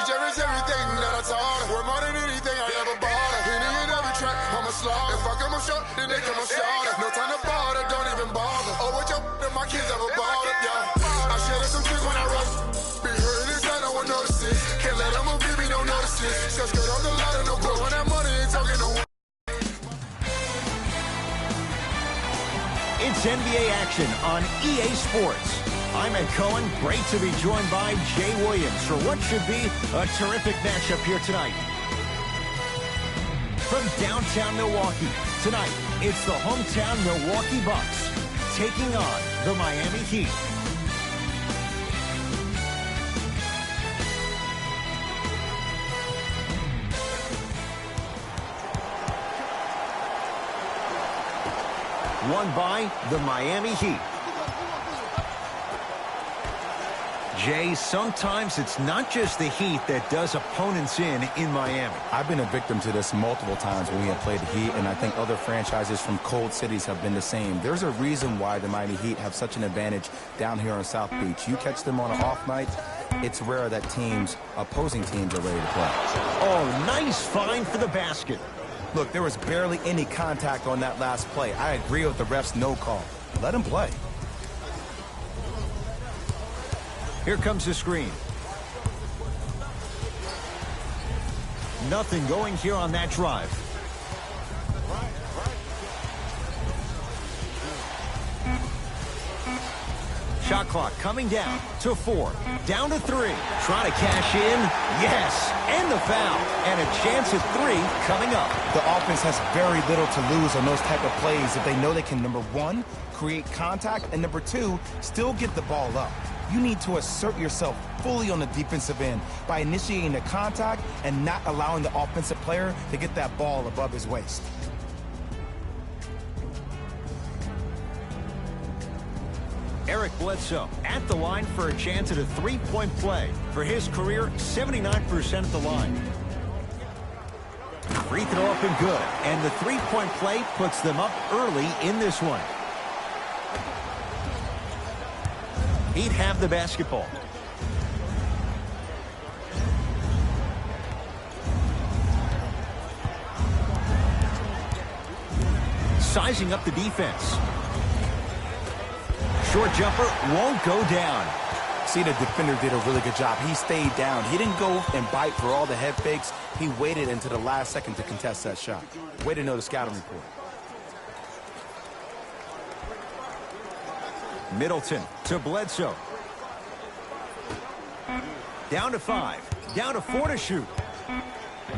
She cherish everything that I taught her. We're more than anything I ever bought her. Any and every track, I'm a slaughter. If I come up short, then they come up shorter. No time to bother, don't even bother. Oh, what your that my kids ever bought up, yeah. I share some things when I rush. Be hurting inside, no one notices. Can't let them give me no notices. Skirt skirt on the ladder, no blowing that money and talking no one. It's NBA action on EA Sports. I'm Ed Cohen. Great to be joined by Jay Williams for what should be a terrific matchup here tonight. From downtown Milwaukee, tonight it's the hometown Milwaukee Bucks taking on the Miami Heat. Won by the Miami Heat. Jay, sometimes it's not just the Heat that does opponents in Miami. I've been a victim to this multiple times when we have played the Heat, and I think other franchises from cold cities have been the same. There's a reason why the Miami Heat have such an advantage down here on South Beach. You catch them on an off night, it's rare that opposing teams are ready to play. Oh, nice find for the basket. Look, there was barely any contact on that last play. I agree with the ref's no call. Let him play. Here comes the screen. Nothing going here on that drive. Shot clock coming down to 4. Down to 3. Trying to cash in. Yes. And the foul. And a chance at 3 coming up. The offense has very little to lose on those type of plays if they know they can, number 1, create contact, and number 2, still get the ball up. You need to assert yourself fully on the defensive end by initiating the contact and not allowing the offensive player to get that ball above his waist. Eric Bledsoe at the line for a chance at a three-point play. For his career, 79% at the line. Free throw up and good. And the three-point play puts them up early in this one. He'd have the basketball. Sizing up the defense. Short jumper won't go down. See, the defender did a really good job. He stayed down. He didn't go and bite for all the head fakes. He waited until the last second to contest that shot. Way to know the scouting report. Middleton to Bledsoe. Down to 5. Down to 4 to shoot.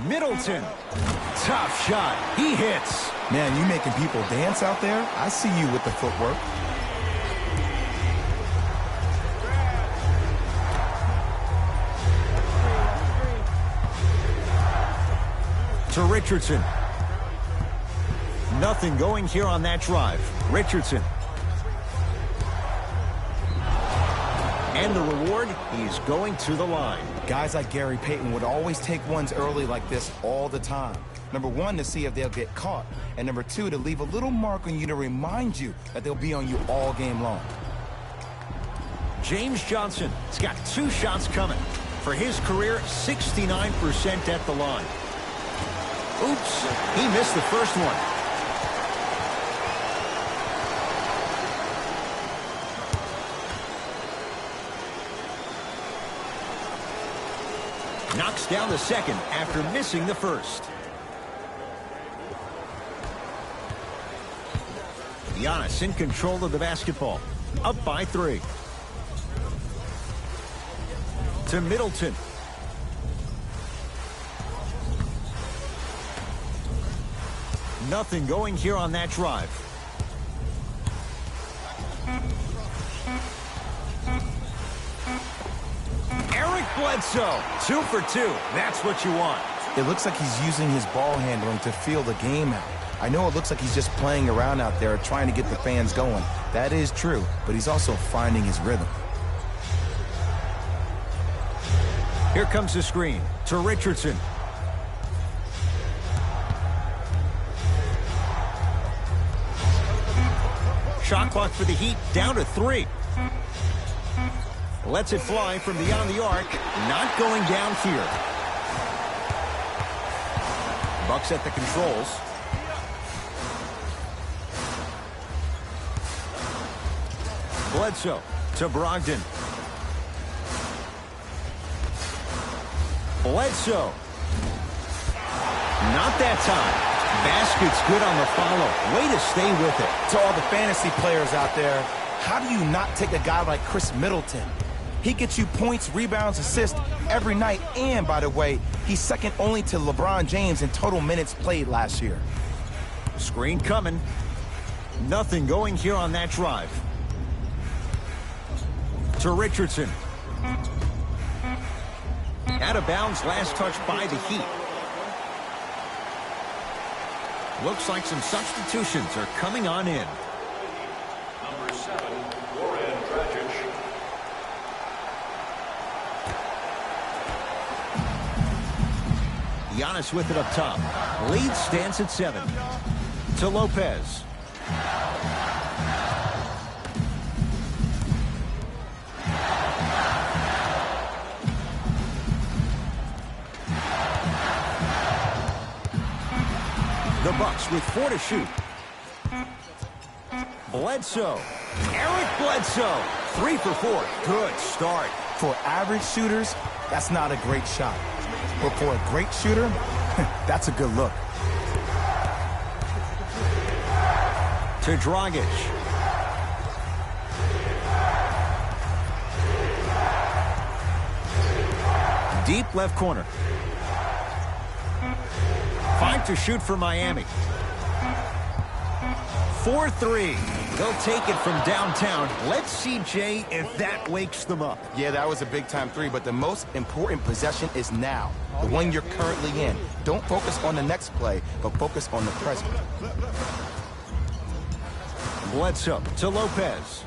Middleton. Tough shot. He hits. Man, you making people dance out there? I see you with the footwork. To Richardson. Nothing going here on that drive. Richardson. And the reward, he's going to the line. Guys like Gary Payton would always take ones early like this all the time. Number 1, to see if they'll get caught. And number 2, to leave a little mark on you to remind you that they'll be on you all game long. James Johnson has got 2 shots coming. For his career, 69% at the line. Oops, he missed the first one. Knocks down the second after missing the first. Giannis in control of the basketball. Up by 3. To Middleton. Nothing going here on that drive. Eric Bledsoe, 2 for 2. That's what you want. It looks like he's using his ball handling to feel the game out. I know it looks like he's just playing around out there trying to get the fans going. That is true, but he's also finding his rhythm. Here comes the screen to Richardson. Shot clock for the Heat down to 3. Lets it fly from beyond the arc. Not going down here. Bucks at the controls. Bledsoe to Brogdon. Bledsoe. Not that time. Basket's good on the follow. Way to stay with it. To all the fantasy players out there, how do you not take a guy like Chris Middleton? He gets you points, rebounds, assists every night. And, by the way, he's second only to LeBron James in total minutes played last year. Screen coming. Nothing going here on that drive. To Richardson. Out of bounds, last touch by the Heat. Looks like some substitutions are coming on in. Number 7, Goran Dragic. Giannis with it up top. Lead stands at 7. To Lopez. The Bucks with 4 to shoot. Bledsoe. Eric Bledsoe. 3 for 4. Good start. For average shooters, that's not a great shot. But for a great shooter, that's a good look. To Dragic. Deep left corner. 5 to shoot for Miami. 4-3. They'll take it from downtown. Let's see, Jay, if that wakes them up. Yeah, that was a big-time 3, but the most important possession is now, the one you're currently in. Don't focus on the next play, but focus on the present. Bledsoe to Lopez.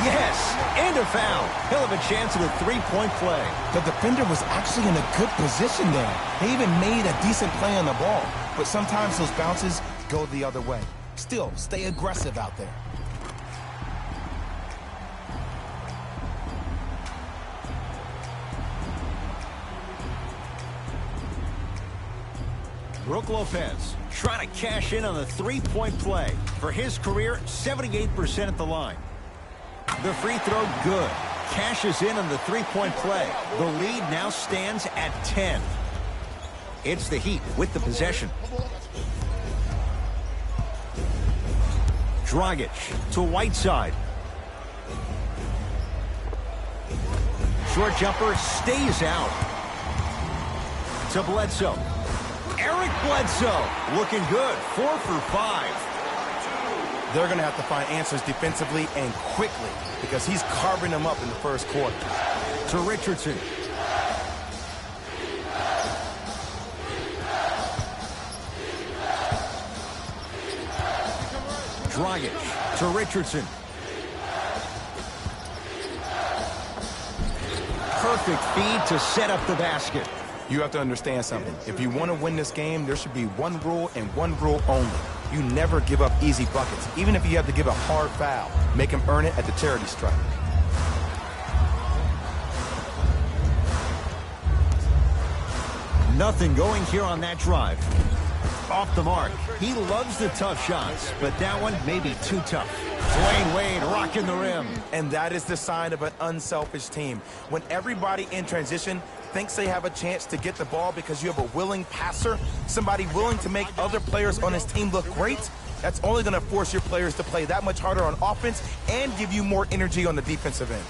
Yes, and a foul. He'll have a chance at a 3-point play. The defender was actually in a good position there. They even made a decent play on the ball, but sometimes those bounces go the other way. Still, stay aggressive out there. Brook Lopez trying to cash in on the 3-point play. For his career, 78% at the line. The free throw, good. Cashes in on the 3-point play. The lead now stands at 10. It's the Heat with the possession. Dragic to Whiteside. Short jumper stays out. To Bledsoe. Eric Bledsoe looking good. 4 for 5. They're going to have to find answers defensively and quickly because he's carving them up in the first quarter. To Richardson. Dragic to Richardson. Perfect feed to set up the basket. You have to understand something. If you want to win this game, there should be one rule and one rule only. You never give up easy buckets. Even if you have to give a hard foul, make him earn it at the charity stripe. Nothing going here on that drive. Off the mark. He loves the tough shots, but that one may be too tough. Dwayne Wade rocking the rim. And that is the sign of an unselfish team. When everybody in transition thinks they have a chance to get the ball because you have a willing passer, somebody willing to make other players on his team look great, that's only going to force your players to play that much harder on offense and give you more energy on the defensive end.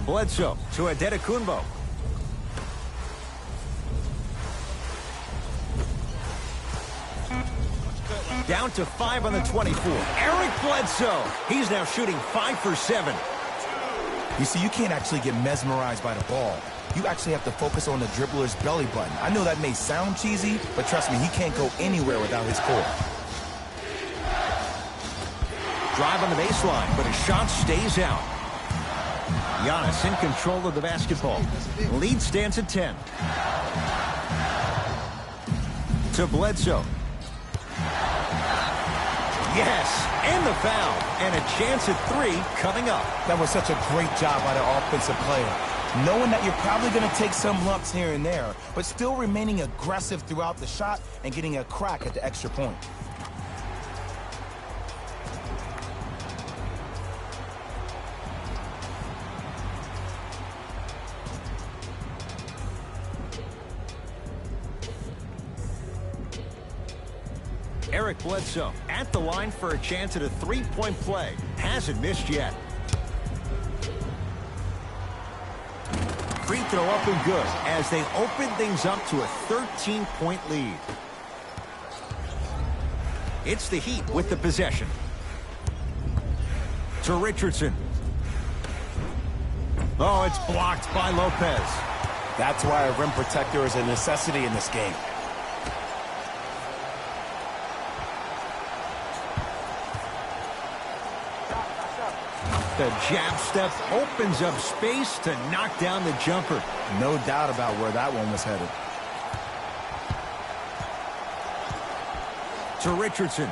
Bledsoe to Adetokunbo. Down to 5 on the 24. Eric Bledsoe. He's now shooting 5 for 7. You see, you can't actually get mesmerized by the ball. You actually have to focus on the dribbler's belly button. I know that may sound cheesy, but trust me, he can't go anywhere without his core. Drive on the baseline, but his shot stays out. Giannis in control of the basketball. Lead stands at 10. To Bledsoe. Yes, and the foul. And a chance at 3 coming up. That was such a great job by the offensive player. Knowing that you're probably going to take some lumps here and there, but still remaining aggressive throughout the shot and getting a crack at the extra point. Eric Bledsoe at the line for a chance at a 3-point play. Hasn't missed yet. Free throw up and good as they open things up to a 13-point lead. It's the Heat with the possession. To Richardson. Oh, it's blocked by Lopez. That's why a rim protector is a necessity in this game. The jab step opens up space to knock down the jumper. No doubt about where that one was headed. To Richardson.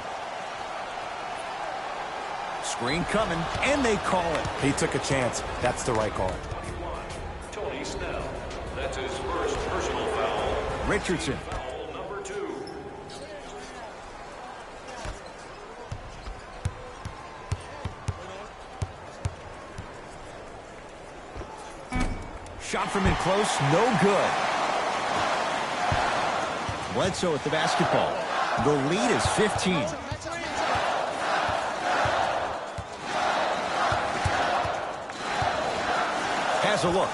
Screen coming, and they call it. He took a chance. That's the right call. Tony Snell. That's his first personal foul. Richardson. Foul number 2. Shot from in close, no good. Bledsoe with the basketball. The lead is 15. Has a look.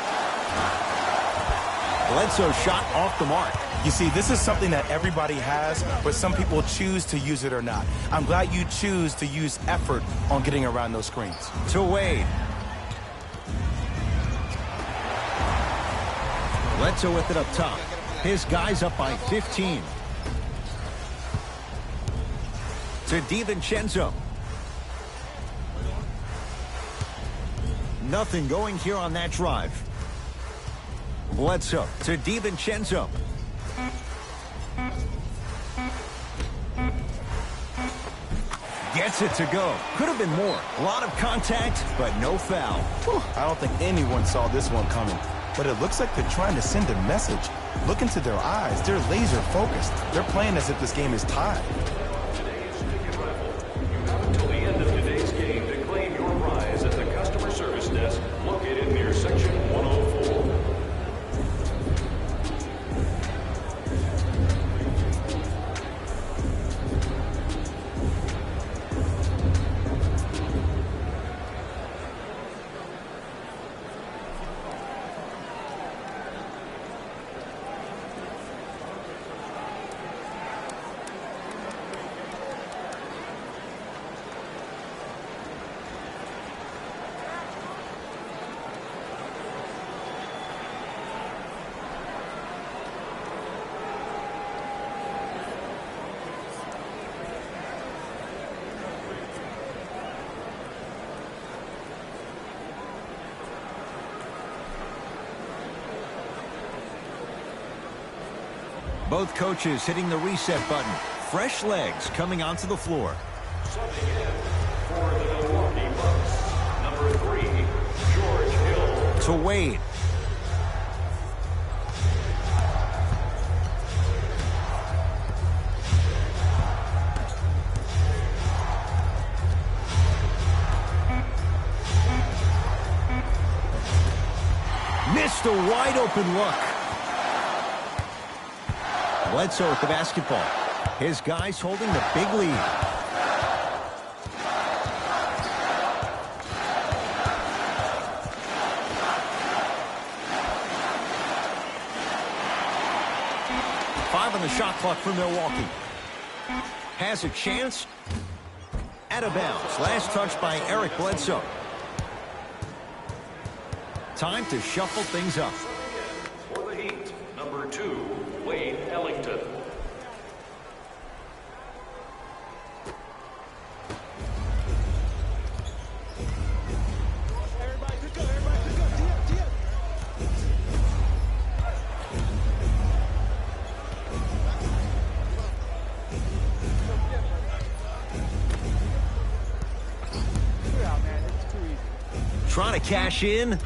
Bledsoe shot off the mark. You see, this is something that everybody has, but some people choose to use it or not. I'm glad you choose to use effort on getting around those screens. To Wade. Bledsoe with it up top. His guy's up by 15. To DiVincenzo. Nothing going here on that drive. Bledsoe to DiVincenzo. Gets it to go. Could have been more. A lot of contact, but no foul. Whew, I don't think anyone saw this one coming. But it looks like they're trying to send a message. Look into their eyes. They're laser focused. They're playing as if this game is tied. Today's ticket raffle. You have until the end of today's game to claim your prize at the customer service desk located near section 104. Both coaches hitting the reset button. Fresh legs coming onto the floor. Subbing in for the Milwaukee Bucks, number 3, George Hill. To Wade. Missed a wide open look. Bledsoe with the basketball. His guys holding the big lead. Five on the shot clock for Milwaukee. Has a chance. Out of bounds. Last touch by Eric Bledsoe. Time to shuffle things up. For the Heat, number 2, Wayne Ellington. Trying to cash in.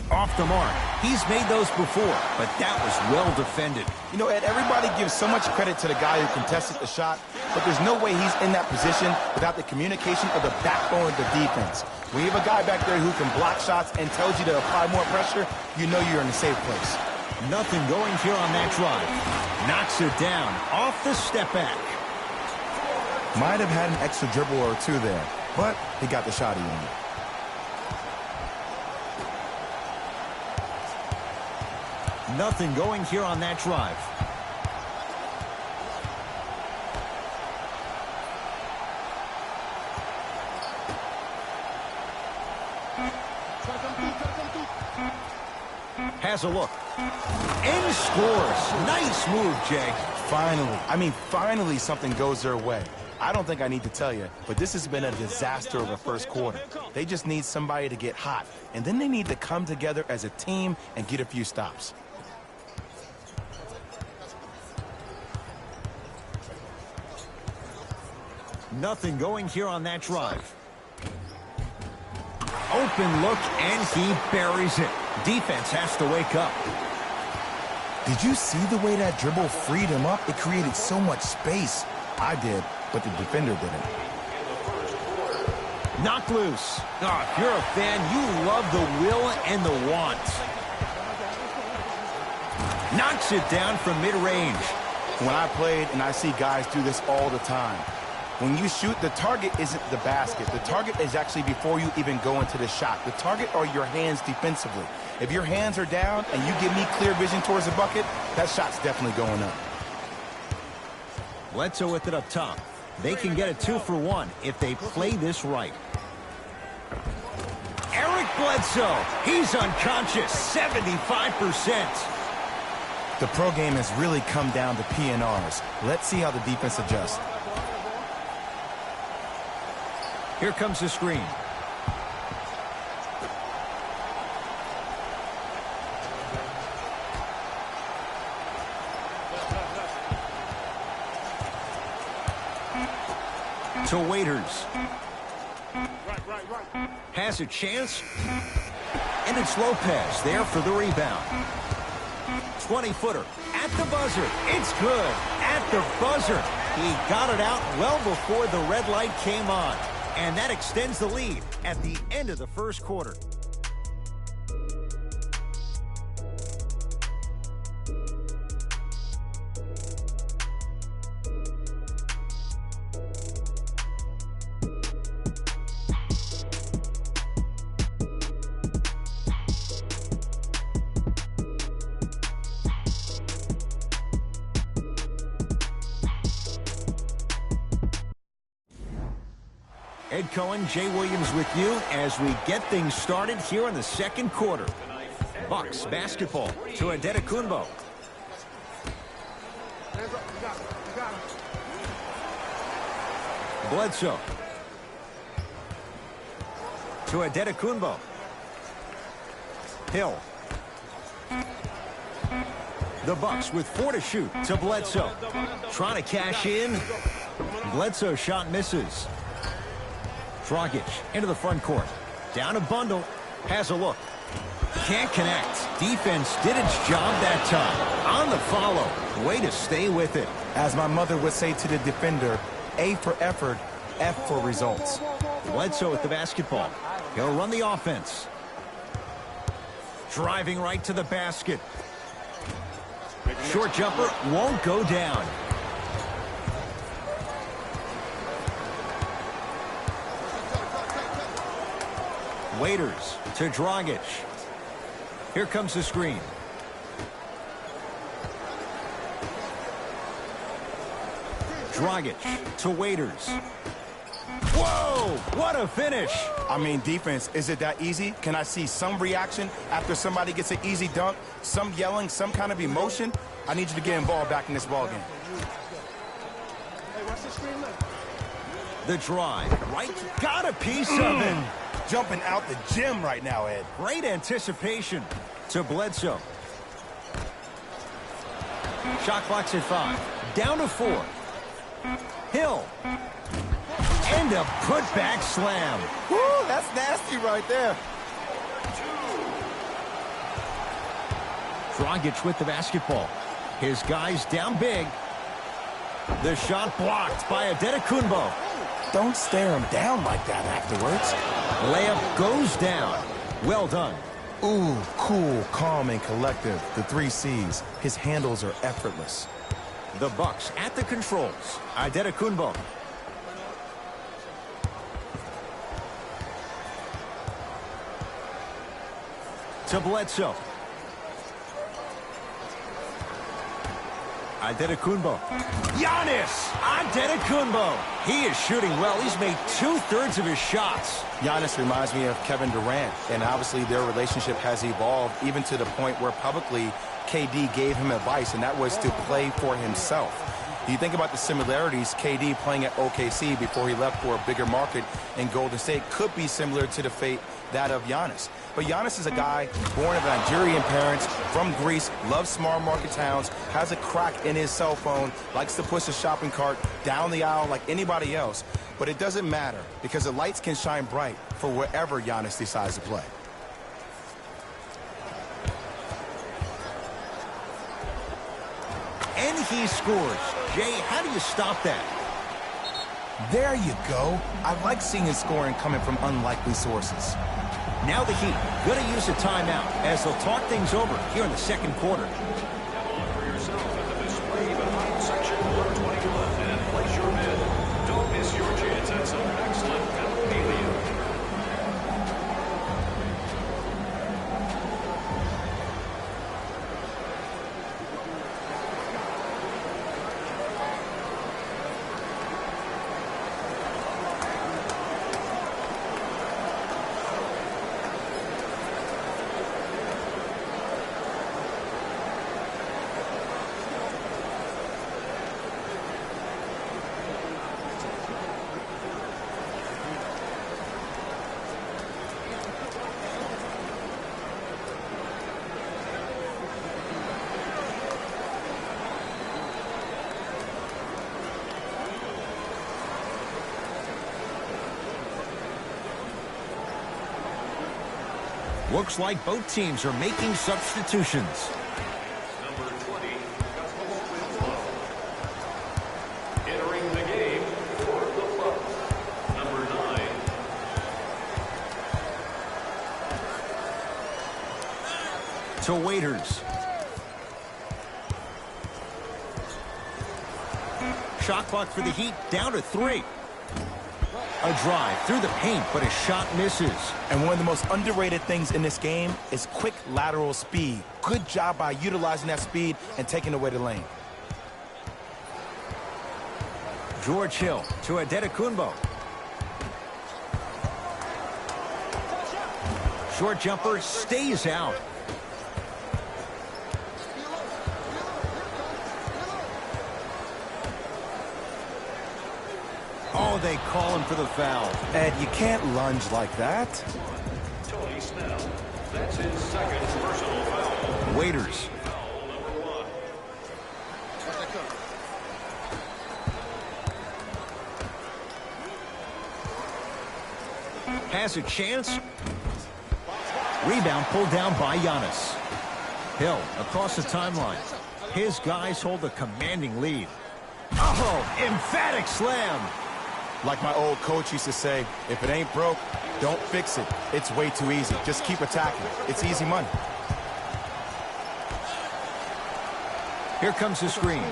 Off the mark. He's made those before, but that was well defended. You know, Ed, everybody gives so much credit to the guy who contested the shot, but there's no way he's in that position without the communication of the backbone of the defense. When you have a guy back there who can block shots and tells you to apply more pressure, you know you're in a safe place. Nothing going here on that drive. Knocks it down off the step back. Might have had an extra dribble or two there, but he got the shot he wanted. Nothing going here on that drive. Has a look. And scores. Nice move, Jay. Finally something goes their way. I don't think I need to tell you, but this has been a disaster of a first quarter. They just need somebody to get hot, and then they need to come together as a team and get a few stops. Nothing going here on that drive. Open look, and he buries it. Defense has to wake up. Did you see the way that dribble freed him up? It created so much space. I did, but the defender didn't. Knocked loose. Oh, if you're a fan, you love the will and the want. Knocks it down from mid-range. When I played, and I see guys do this all the time, when you shoot, the target isn't the basket. The target is actually before you even go into the shot. The target are your hands defensively. If your hands are down and you give me clear vision towards the bucket, that shot's definitely going up. Bledsoe with it up top. They can get a 2-for-1 if they play this right. Eric Bledsoe, he's unconscious, 75%. The pro game has really come down to PNRs. Let's see how the defense adjusts. Here comes the screen. To Waiters. Has a chance. And it's Lopez there for the rebound. 20-footer at the buzzer. It's good. At the buzzer. He got it out well before the red light came on. And that extends the lead at the end of the first quarter. Ed Cohen, Jay Williams with you as we get things started here in the second quarter. Bucks basketball to Antetokounmpo. Bledsoe. To Antetokounmpo. Hill. The Bucks with 4 to shoot to Bledsoe. Trying to cash in. Bledsoe shot misses. Dragic into the front court. Down a bundle. Has a look. Can't connect. Defense did its job that time. On the follow. Way to stay with it. As my mother would say to the defender, A for effort, F for results. Bledsoe with the basketball. He'll run the offense. Driving right to the basket. Short jumper won't go down. Waiters to Dragic. Here comes the screen. Dragic to Waiters. Whoa! What a finish! I mean, defense, is it that easy? Can I see some reaction after somebody gets an easy dunk? Some yelling, some kind of emotion? I need you to get involved back in this ballgame. The drive. Right. Got a piece of it. Jumping out the gym right now, Ed. Great anticipation to Bledsoe. Shot clock's at 5. Down to 4. Hill. And a putback slam. Woo, that's nasty right there. Dragic with the basketball. His guys down big. The shot blocked by Adetokunbo. Don't stare him down like that afterwards. Layup goes down. Well done. Ooh, cool, calm, and collective. The 3 C's. His handles are effortless. The Bucks at the controls. Adetokunbo. To Bledsoe. Adetokunbo. Giannis Adetokunbo. He is shooting well. He's made 2/3 of his shots. Giannis reminds me of Kevin Durant, and obviously their relationship has evolved even to the point where publicly KD gave him advice, and that was to play for himself. You think about the similarities, KD playing at OKC before he left for a bigger market in Golden State could be similar to the fate that of Giannis. But Giannis is a guy born of Nigerian parents, from Greece, loves small market towns, has a crack in his cell phone, likes to push a shopping cart down the aisle like anybody else. But it doesn't matter because the lights can shine bright for wherever Giannis decides to play. And he scores. Jay, how do you stop that? There you go. I like seeing his scoring coming from unlikely sources. Now the Heat going to use a timeout as they'll talk things over here in the second quarter. Come on for yourself at the display behind section 121 and place your bid. Don't miss your chance at some excellent memorabilia. Looks like both teams are making substitutions. Number 20, entering the game for the Bucks. Number 9. To Waiters. Shot clock for the Heat down to 3. A drive through the paint, but his shot misses. And one of the most underrated things in this game is quick lateral speed. Good job by utilizing that speed and taking away the lane. George Hill to Adetokunbo. Short jumper stays out. Oh, they call him for the foul. Ed, you can't lunge like that. Tony Snell. That's his second personal foul. Waiters. Foul number 1. Has a chance. Rebound pulled down by Giannis. Hill across the timeline. His guys hold a commanding lead. Oh, emphatic slam. Like my old coach used to say, if it ain't broke, don't fix it. It's way too easy. Just keep attacking. It's easy money. Here comes the screen.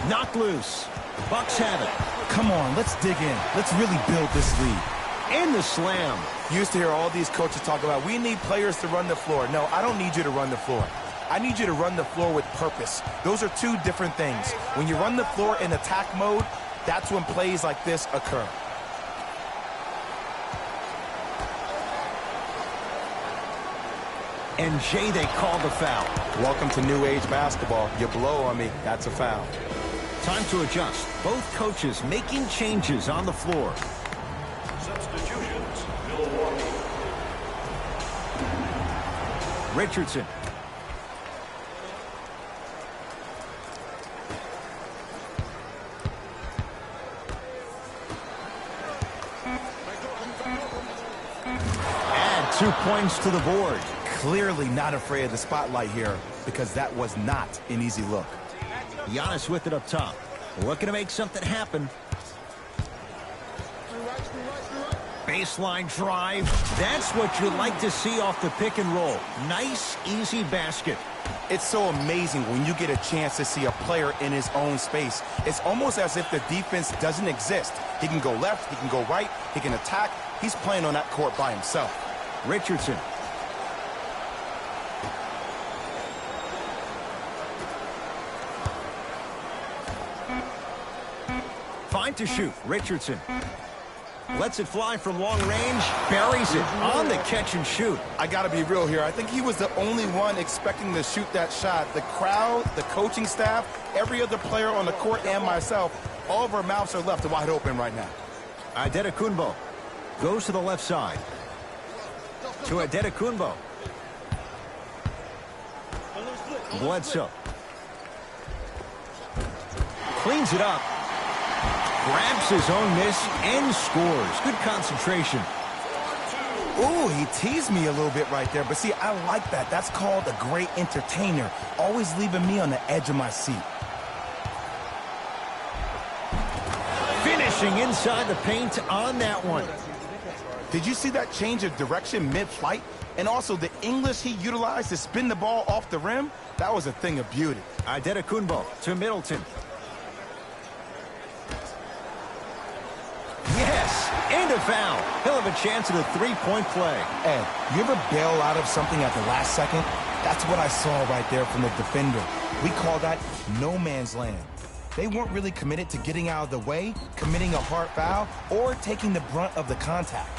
Knocked loose. Bucks have it. Come on, let's dig in. Let's really build this lead. And the slam. You used to hear all these coaches talk about, we need players to run the floor. No, I don't need you to run the floor. I need you to run the floor with purpose. Those are two different things. When you run the floor in attack mode, that's when plays like this occur. And Jay, they call the foul. Welcome to new age basketball. You blow on me, that's a foul. Time to adjust. Both coaches making changes on the floor. Substitutions, Milwaukee. Richardson. 2 points to the board. Clearly not afraid of the spotlight here because that was not an easy look. Giannis with it up top. Looking to make something happen. Baseline drive. That's what you like to see off the pick and roll. Nice, easy basket. It's so amazing when you get a chance to see a player in his own space. It's almost as if the defense doesn't exist. He can go left, he can go right, he can attack. He's playing on that court by himself. Richardson. Fine to shoot. Richardson lets it fly from long range, buries it on the catch and shoot. I got to be real here. I think he was the only one expecting to shoot that shot. The crowd, the coaching staff, every other player on the court, and myself, all of our mouths are left wide open right now. Adetokunbo goes to the left side. To Adetokunbo. Bledsoe. Cleans it up. Grabs his own miss and scores. Good concentration. Ooh, he teased me a little bit right there. But see, I like that. That's called a great entertainer. Always leaving me on the edge of my seat. Finishing inside the paint on that one. Did you see that change of direction mid-flight? And also the English he utilized to spin the ball off the rim? That was a thing of beauty. Adetokunbo to Middleton. Yes, and a foul. He'll have a chance at a three-point play. Ed, you ever bail out of something at the last second? That's what I saw right there from the defender. We call that no man's land. They weren't really committed to getting out of the way, committing a hard foul, or taking the brunt of the contact.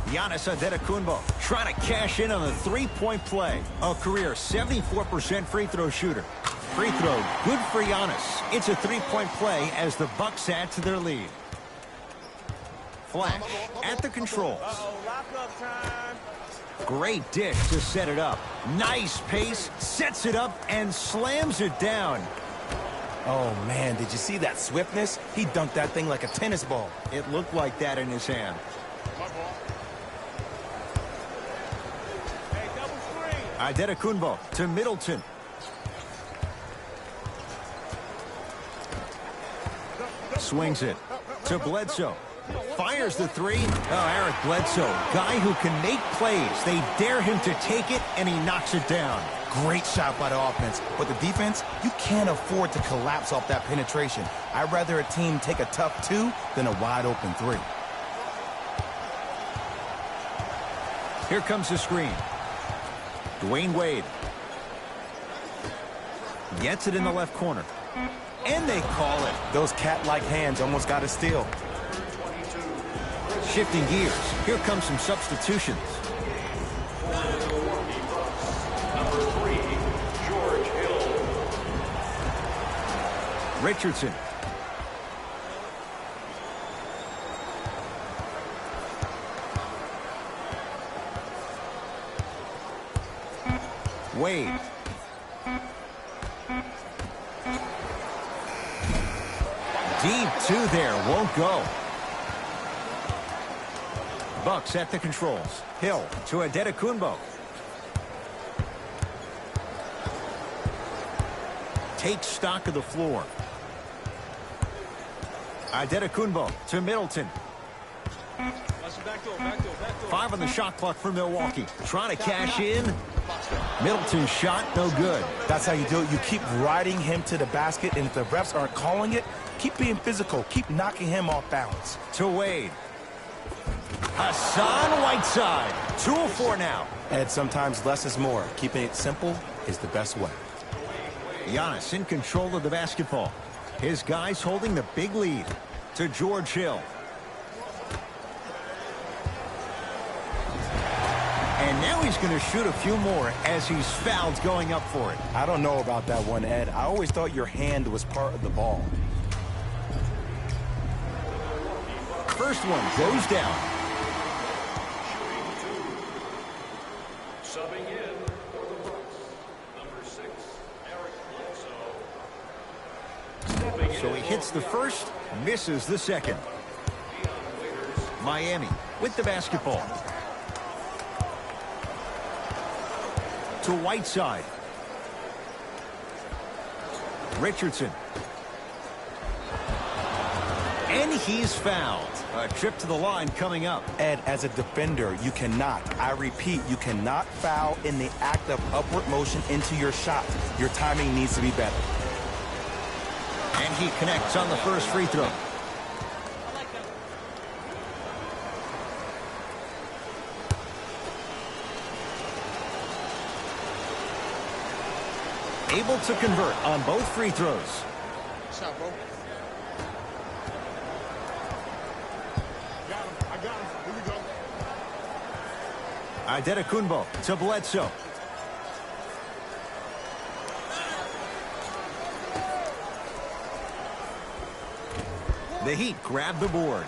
Giannis Antetokounmpo trying to cash in on the three-point play. A career 74% free throw shooter. Free throw good for Giannis. It's a three-point play as the Bucks add to their lead. Flash at the controls. Great dish to set it up. Nice pace, sets it up and slams it down. Oh man, did you see that swiftness? He dunked that thing like a tennis ball. It looked like that in his hand. Adetokunbo to Middleton. Swings it to Bledsoe. Fires the three. Oh, Eric Bledsoe, guy who can make plays. They dare him to take it, and he knocks it down. Great shot by the offense. But the defense, you can't afford to collapse off that penetration. I'd rather a team take a tough two than a wide open three. Here comes the screen. Dwayne Wade gets it in the left corner. And they call it. Those cat-like hands almost got a steal. Shifting gears. Here comes some substitutions. Number 3, George Hill. Richardson. Wade. Deep two there, won't go. Bucks at the controls. Hill to Adetokunbo. Takes stock of the floor. Adetokunbo to Middleton. 5 on the shot clock for Milwaukee. Trying to cash in. Middleton's shot, no good. That's how you do it. You keep riding him to the basket, and if the refs aren't calling it, keep being physical. Keep knocking him off balance. To Wade. Hassan Whiteside. 2 of 4 now. And sometimes less is more. Keeping it simple is the best way. Giannis in control of the basketball. His guys holding the big lead. To George Hill. And now he's going to shoot a few more as he's fouled going up for it. I don't know about that one, Ed. I always thought your hand was part of the ball. First one goes down. Subbing in for the Bucks. Number 6, Eric Bledsoe. So he hits the first, misses the second. Miami with the basketball. To Whiteside. Richardson. And he's fouled. A trip to the line coming up. Ed, as a defender, you cannot, I repeat, you cannot foul in the act of upward motion into your shot. Your timing needs to be better. And he connects on the first free throw. Able to convert on both free throws. Shot, bro. Got him. I got him. Here we go. Adetokunbo to Bledsoe. The Heat grab the board.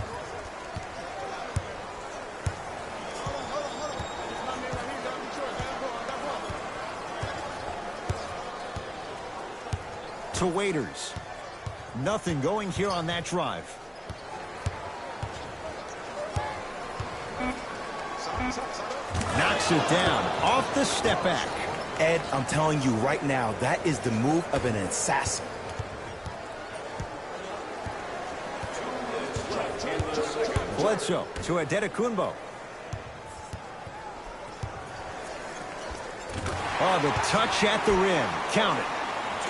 To Waiters. Nothing going here on that drive. Knocks it down off the step back. Ed, I'm telling you right now, that is the move of an assassin. Bledsoe to Adetokunbo. Oh, the touch at the rim. Count it.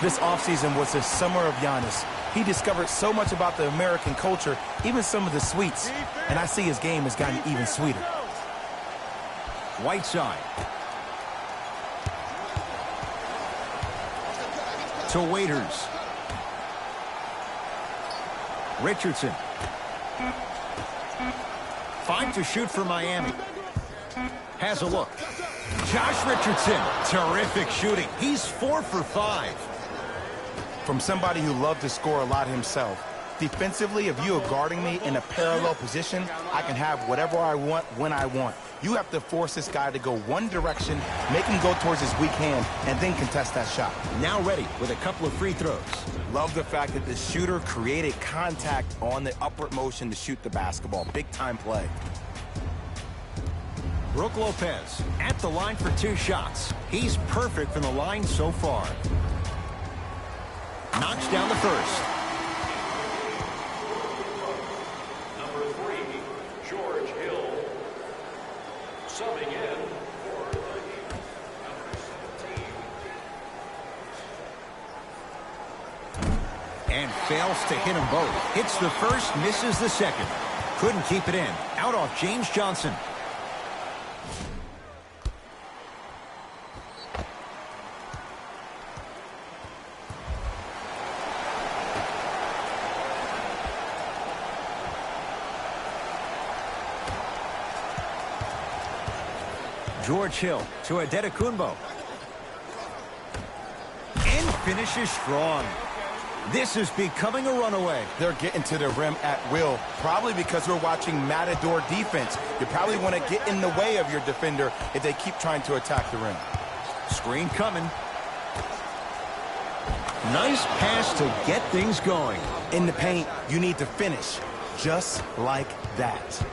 This offseason was the summer of Giannis. He discovered so much about the American culture, even some of the sweets. And I see his game has gotten even sweeter. Whiteside. To Waiters. Richardson. 5 to shoot for Miami. Has a look. Josh Richardson. Terrific shooting. He's 4 for 5. From somebody who loved to score a lot himself. Defensively, if you are guarding me in a parallel position, I can have whatever I want when I want. You have to force this guy to go one direction, make him go towards his weak hand, and then contest that shot. Now ready with a couple of free throws. Love the fact that the shooter created contact on the upward motion to shoot the basketball. Big time play. Brook Lopez at the line for 2 shots. He's perfect from the line so far. Knocks down the first. Number 3, George Hill. Subbing in for the Heat, number 17. And fails to hit them both. Hits the first, misses the second. Couldn't keep it in. Out off James Johnson. George Hill to Adetokunbo. And finishes strong. This is becoming a runaway. They're getting to the rim at will, probably because we're watching Matador defense. You probably want to get in the way of your defender if they keep trying to attack the rim. Screen coming. Nice pass to get things going. In the paint, you need to finish just like that.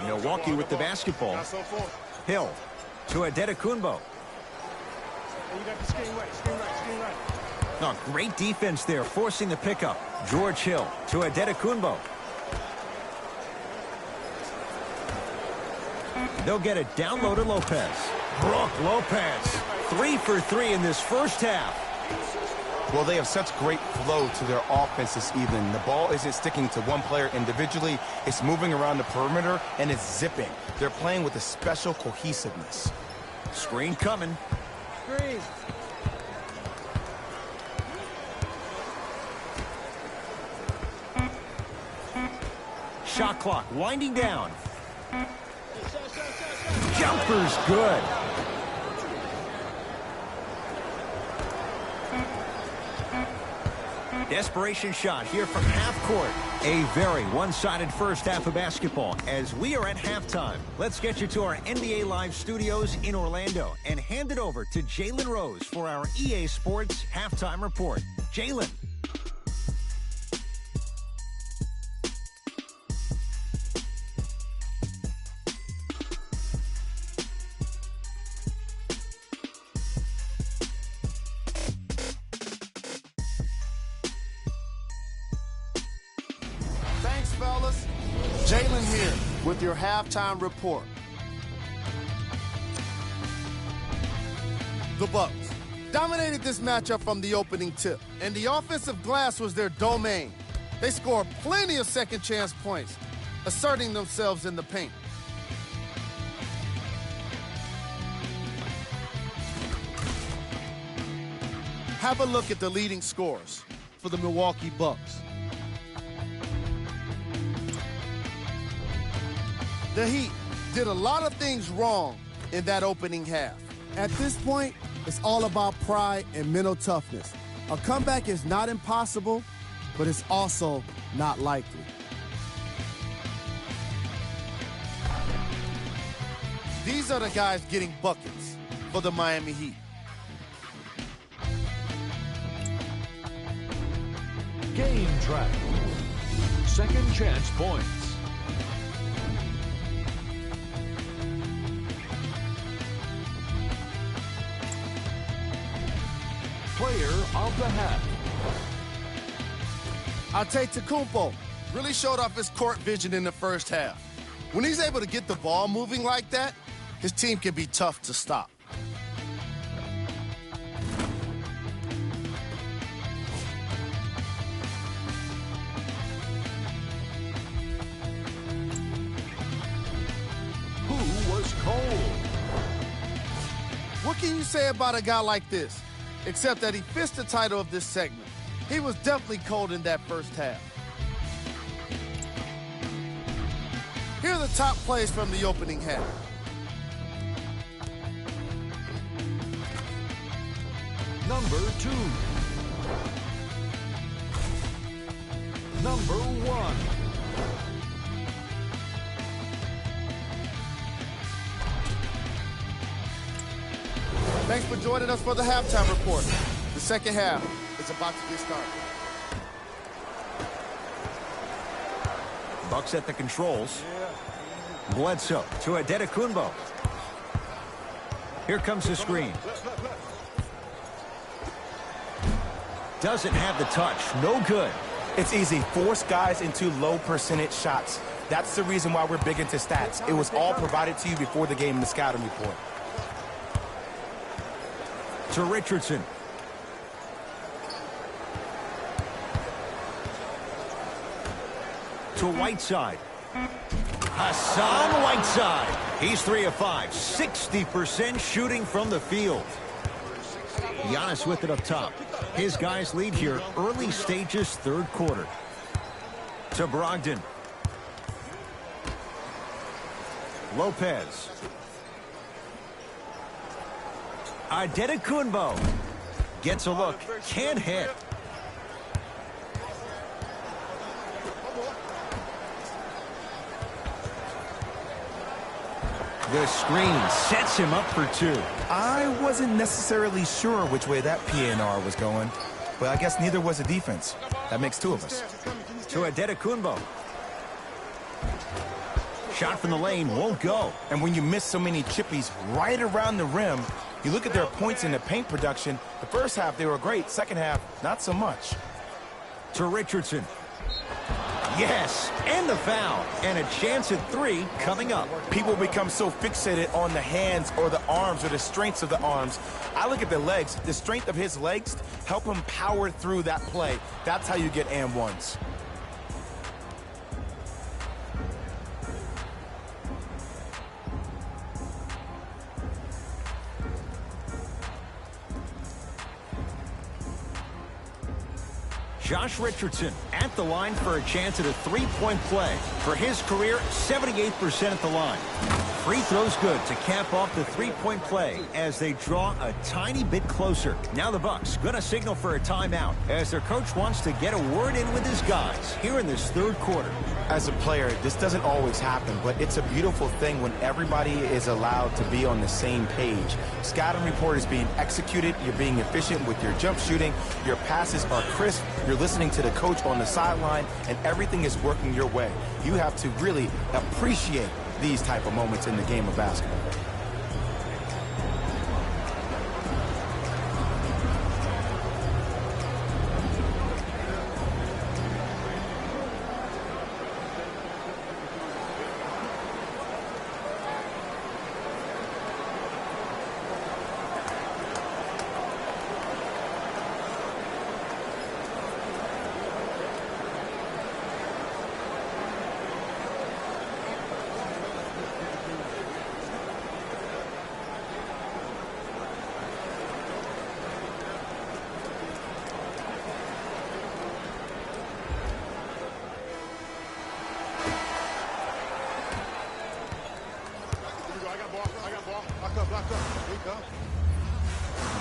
Milwaukee with the basketball. Hill to Adetokunbo. Oh, great defense there, forcing the pickup. George Hill to Adetokunbo. They'll get it down low to Lopez. Brook Lopez, 3 for 3 in this first half. Well, they have such great flow to their offense this evening. The ball isn't sticking to one player individually. It's moving around the perimeter, and it's zipping. They're playing with a special cohesiveness. Screen coming. Screen. Shot clock winding down. Jumper's good. Desperation shot here from half court. A very one-sided first half of basketball as we are at halftime. Let's get you to our NBA Live studios in Orlando and hand it over to Jalen Rose for our EA Sports Halftime Report. Jalen. Jalen here with your halftime report. The Bucks dominated this matchup from the opening tip, and the offensive glass was their domain. They scored plenty of second chance points, asserting themselves in the paint. Have a look at the leading scorers for the Milwaukee Bucks. The Heat did a lot of things wrong in that opening half. At this point, it's all about pride and mental toughness. A comeback is not impossible, but it's also not likely. These are the guys getting buckets for the Miami Heat. Game track. Second chance points. Player of the half. Antetokounmpo really showed off his court vision in the first half. When he's able to get the ball moving like that, his team can be tough to stop. Who was cold? What can you say about a guy like this? Except that he fits the title of this segment. He was definitely cold in that first half. Here are the top plays from the opening half. Number 2. Number 1. Thanks for joining us for the halftime report. The second half is about to get started. Bucks at the controls. Bledsoe to Antetokounmpo. Here comes the screen. Doesn't have the touch. No good. It's easy. Force guys into low percentage shots. That's the reason why we're big into stats. It was all provided to you before the game in the scouting report. To Richardson. To Whiteside. Hassan Whiteside. He's 3 of 5. 60% shooting from the field. Giannis with it up top. His guys lead here early stages, third quarter. To Brogdon. Lopez. Antetokounmpo gets a look, can't hit. The screen sets him up for 2. I wasn't necessarily sure which way that PNR was going, but I guess neither was the defense. That makes 2 of us. To Antetokounmpo. Shot from the lane won't go. And when you miss so many chippies right around the rim, you look at their points in the paint production. The first half, they were great. Second half, not so much. To Richardson. Yes, and the foul. And a chance at 3 coming up. People become so fixated on the hands or the arms or the strengths of the arms. I look at the legs. The strength of his legs help him power through that play. That's how you get and ones. Josh Richardson at the line for a chance at a three-point play. For his career, 78% at the line. Free throws good to cap off the three-point play as they draw a tiny bit closer. Now the Bucks going to signal for a timeout as their coach wants to get a word in with his guys here in this third quarter. As a player, this doesn't always happen, but it's a beautiful thing when everybody is allowed to be on the same page. Scouting report is being executed, you're being efficient with your jump shooting, your passes are crisp, you're listening to the coach on the sideline, and everything is working your way. You have to really appreciate these type of moments in the game of basketball.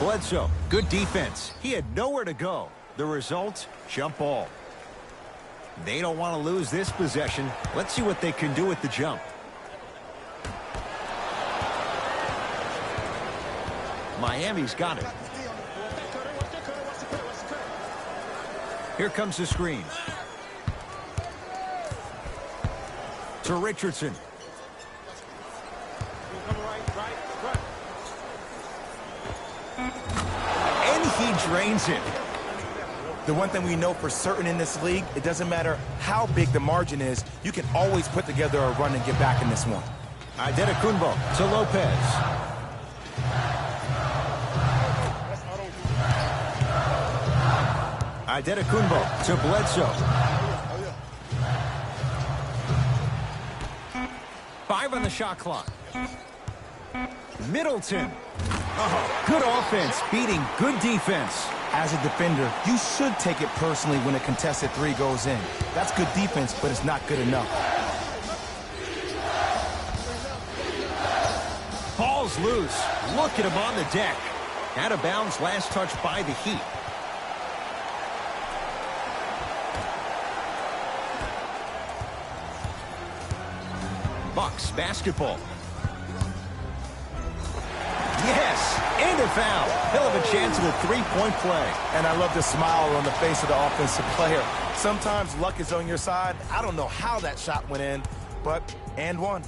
Bledsoe, good defense. He had nowhere to go. The result, jump ball. They don't want to lose this possession. Let's see what they can do with the jump. Miami's got it. Here comes the screen. To Richardson. And he drains it. The one thing we know for certain in this league, it doesn't matter how big the margin is, you can always put together a run and get back in this one. Adetokunbo to Lopez. Adetokunbo to Bledsoe. 5 on the shot clock. Middleton. Oh, good offense beating good defense. As a defender, you should take it personally when a contested 3 goes in. That's good defense, but it's not good enough. Ball's loose. Look at him on the deck. Out of bounds, last touch by the Heat. Bucks basketball. Yes, and a foul. He'll have a chance at a 3-point play. And I love the smile on the face of the offensive player. Sometimes luck is on your side. I don't know how that shot went in, but and one.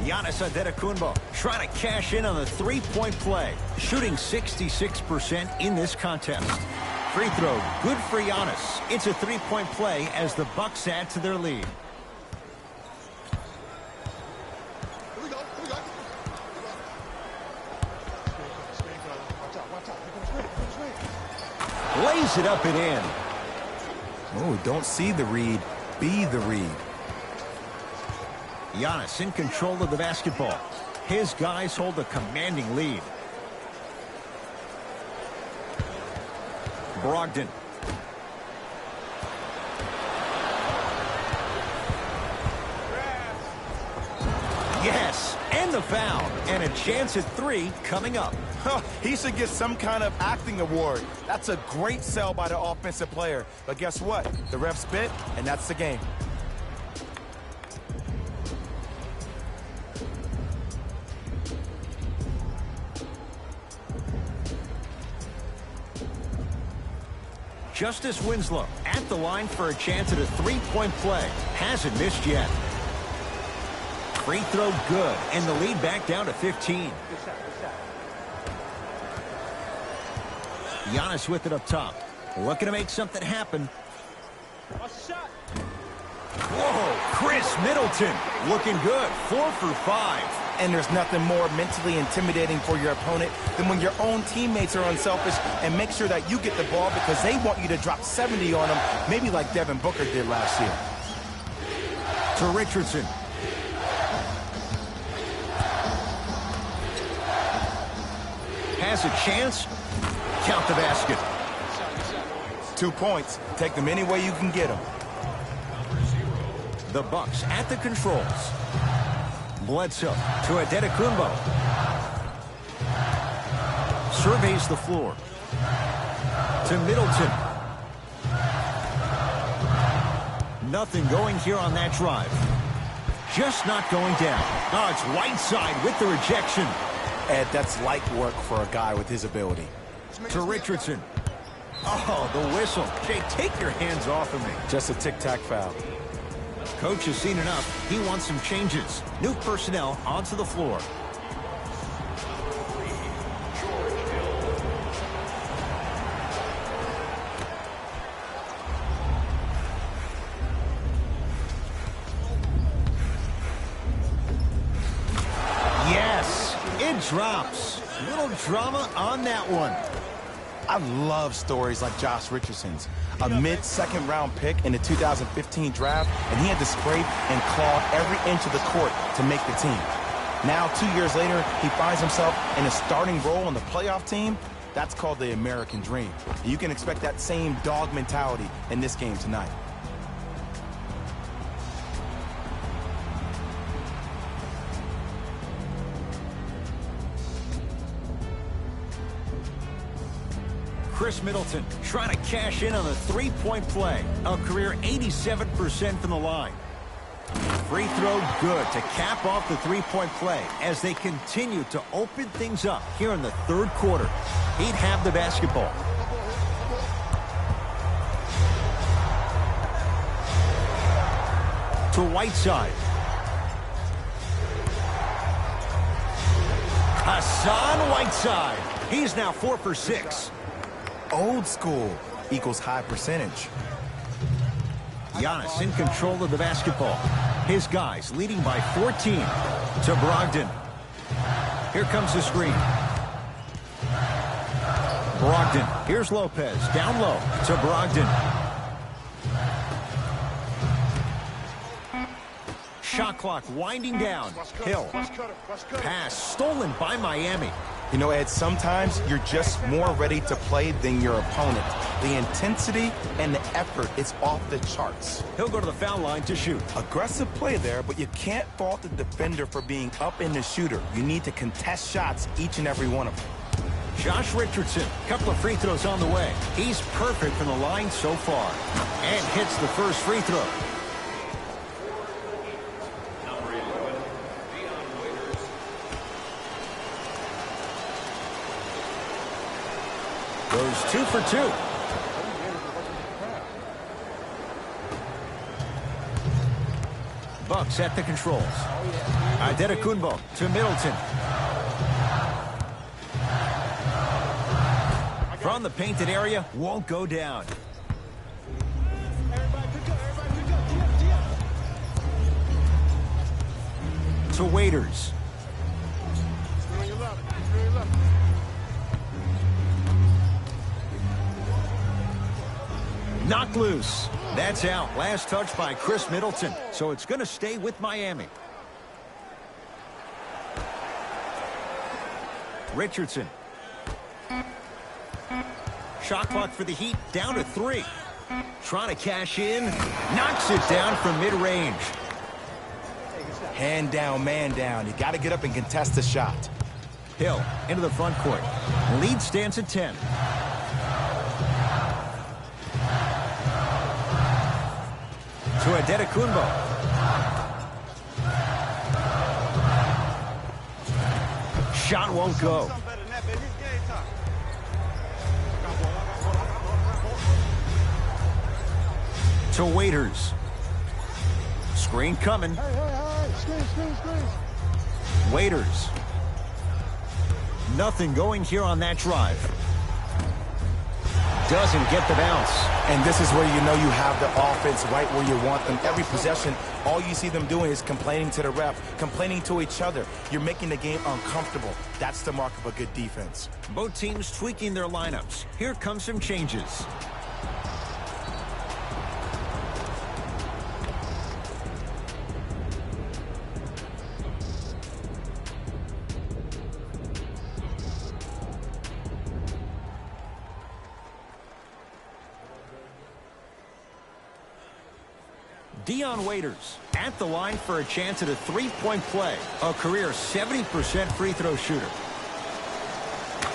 Giannis Antetokounmpo trying to cash in on the 3-point play, shooting 66% in this contest. Free throw, good for Giannis. It's a 3-point play as the Bucks add to their lead. Lays it up and in. Oh, don't see the read, be the read. Giannis in control of the basketball. His guys hold a commanding lead. Brogdon. Yes, and the foul. And a chance at 3 coming up. He should get some kind of acting award. That's a great sell by the offensive player. But guess what? The ref spit, and that's the game. Justice Winslow at the line for a chance at a 3-point play. Hasn't missed yet. Free throw good, and the lead back down to 15. Giannis with it up top. Looking to make something happen. Whoa, Chris Middleton looking good. 4 for 5. And there's nothing more mentally intimidating for your opponent than when your own teammates are unselfish and make sure that you get the ball because they want you to drop 70 on them, maybe like Devin Booker did last year. To Richardson. Has a chance. Count the basket. 2 points. Take them any way you can get them. The Bucks at the controls. Bledsoe to Adetokunbo. Surveys the floor. To Middleton. Nothing going here on that drive. Just not going down. Oh, it's Whiteside with the rejection. Ed, that's light work for a guy with his ability. To Richardson. Oh, the whistle. Jay, take your hands off of me. Just a tic-tac foul. Coach has seen enough. He wants some changes. New personnel onto the floor. Yes, it drops. Little drama on that one. I love stories like Josh Richardson's. A mid-second round pick in the 2015 draft, and he had to scrape and claw every inch of the court to make the team. Now, 2 years later, he finds himself in a starting role on the playoff team. That's called the American dream. You can expect that same dog mentality in this game tonight. Chris Middleton trying to cash in on a three-point play. A career 87% from the line. Free throw good to cap off the three-point play as they continue to open things up here in the third quarter. He'd have the basketball. To Whiteside. Hassan Whiteside. He's now 4 for 6. Old school equals high percentage. Giannis in control of the basketball. His guys leading by 14 to Brogdon. Here comes the screen. Brogdon. Here's Lopez. Down low to Brogdon. Shot clock winding down. Hill. Pass stolen by Miami. You know, Ed, sometimes you're just more ready to play than your opponent. The intensity and the effort is off the charts. He'll go to the foul line to shoot. Aggressive play there, but you can't fault the defender for being up in the shooter. You need to contest shots, each and every one of them. Josh Richardson, couple of free throws on the way. He's perfect from the line so far. And hits the first free throw. Goes 2 for 2. Bucks at the controls. Antetokounmpo to Middleton. From the painted area, won't go down. To Waiters. Knocked loose. That's out. Last touch by Chris Middleton. So it's going to stay with Miami. Richardson. Shot clock for the Heat down to 3. Trying to cash in. Knocks it down from mid-range. Hand down, man down. You got to get up and contest the shot. Hill into the front court. Lead stands at 10. To Antetokounmpo. Shot won't go. To Waiters. Screen coming. Screen. Waiters. Nothing going here on that drive. Doesn't get the bounce. And this is where you know you have the offense right where you want them. Every possession, all you see them doing is complaining to the ref, complaining to each other. You're making the game uncomfortable. That's the mark of a good defense. Both teams tweaking their lineups. Here come some changes. Dion Waiters at the line for a chance at a three-point play. A career 70% free throw shooter.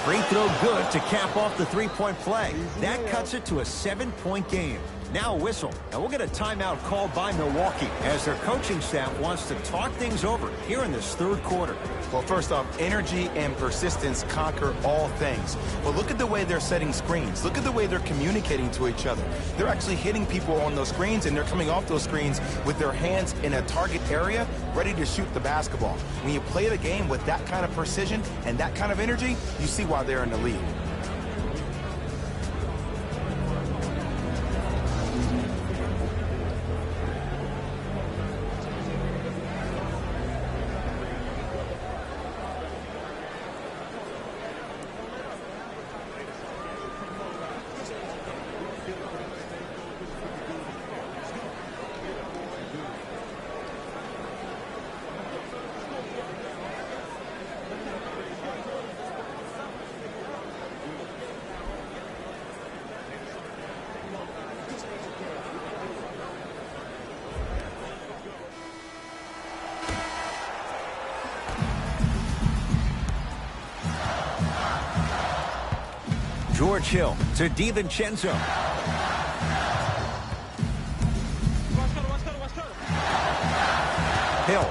Free throw good to cap off the three-point play. That cuts it to a 7-point game. Now a whistle, and we'll get a timeout called by Milwaukee as their coaching staff wants to talk things over here in this third quarter. Well, first off, energy and persistence conquer all things. But look at the way they're setting screens. Look at the way they're communicating to each other. They're actually hitting people on those screens, and they're coming off those screens with their hands in a target area, ready to shoot the basketball. When you play the game with that kind of precision and that kind of energy, you see why they're in the lead. George Hill to DiVincenzo. Hill.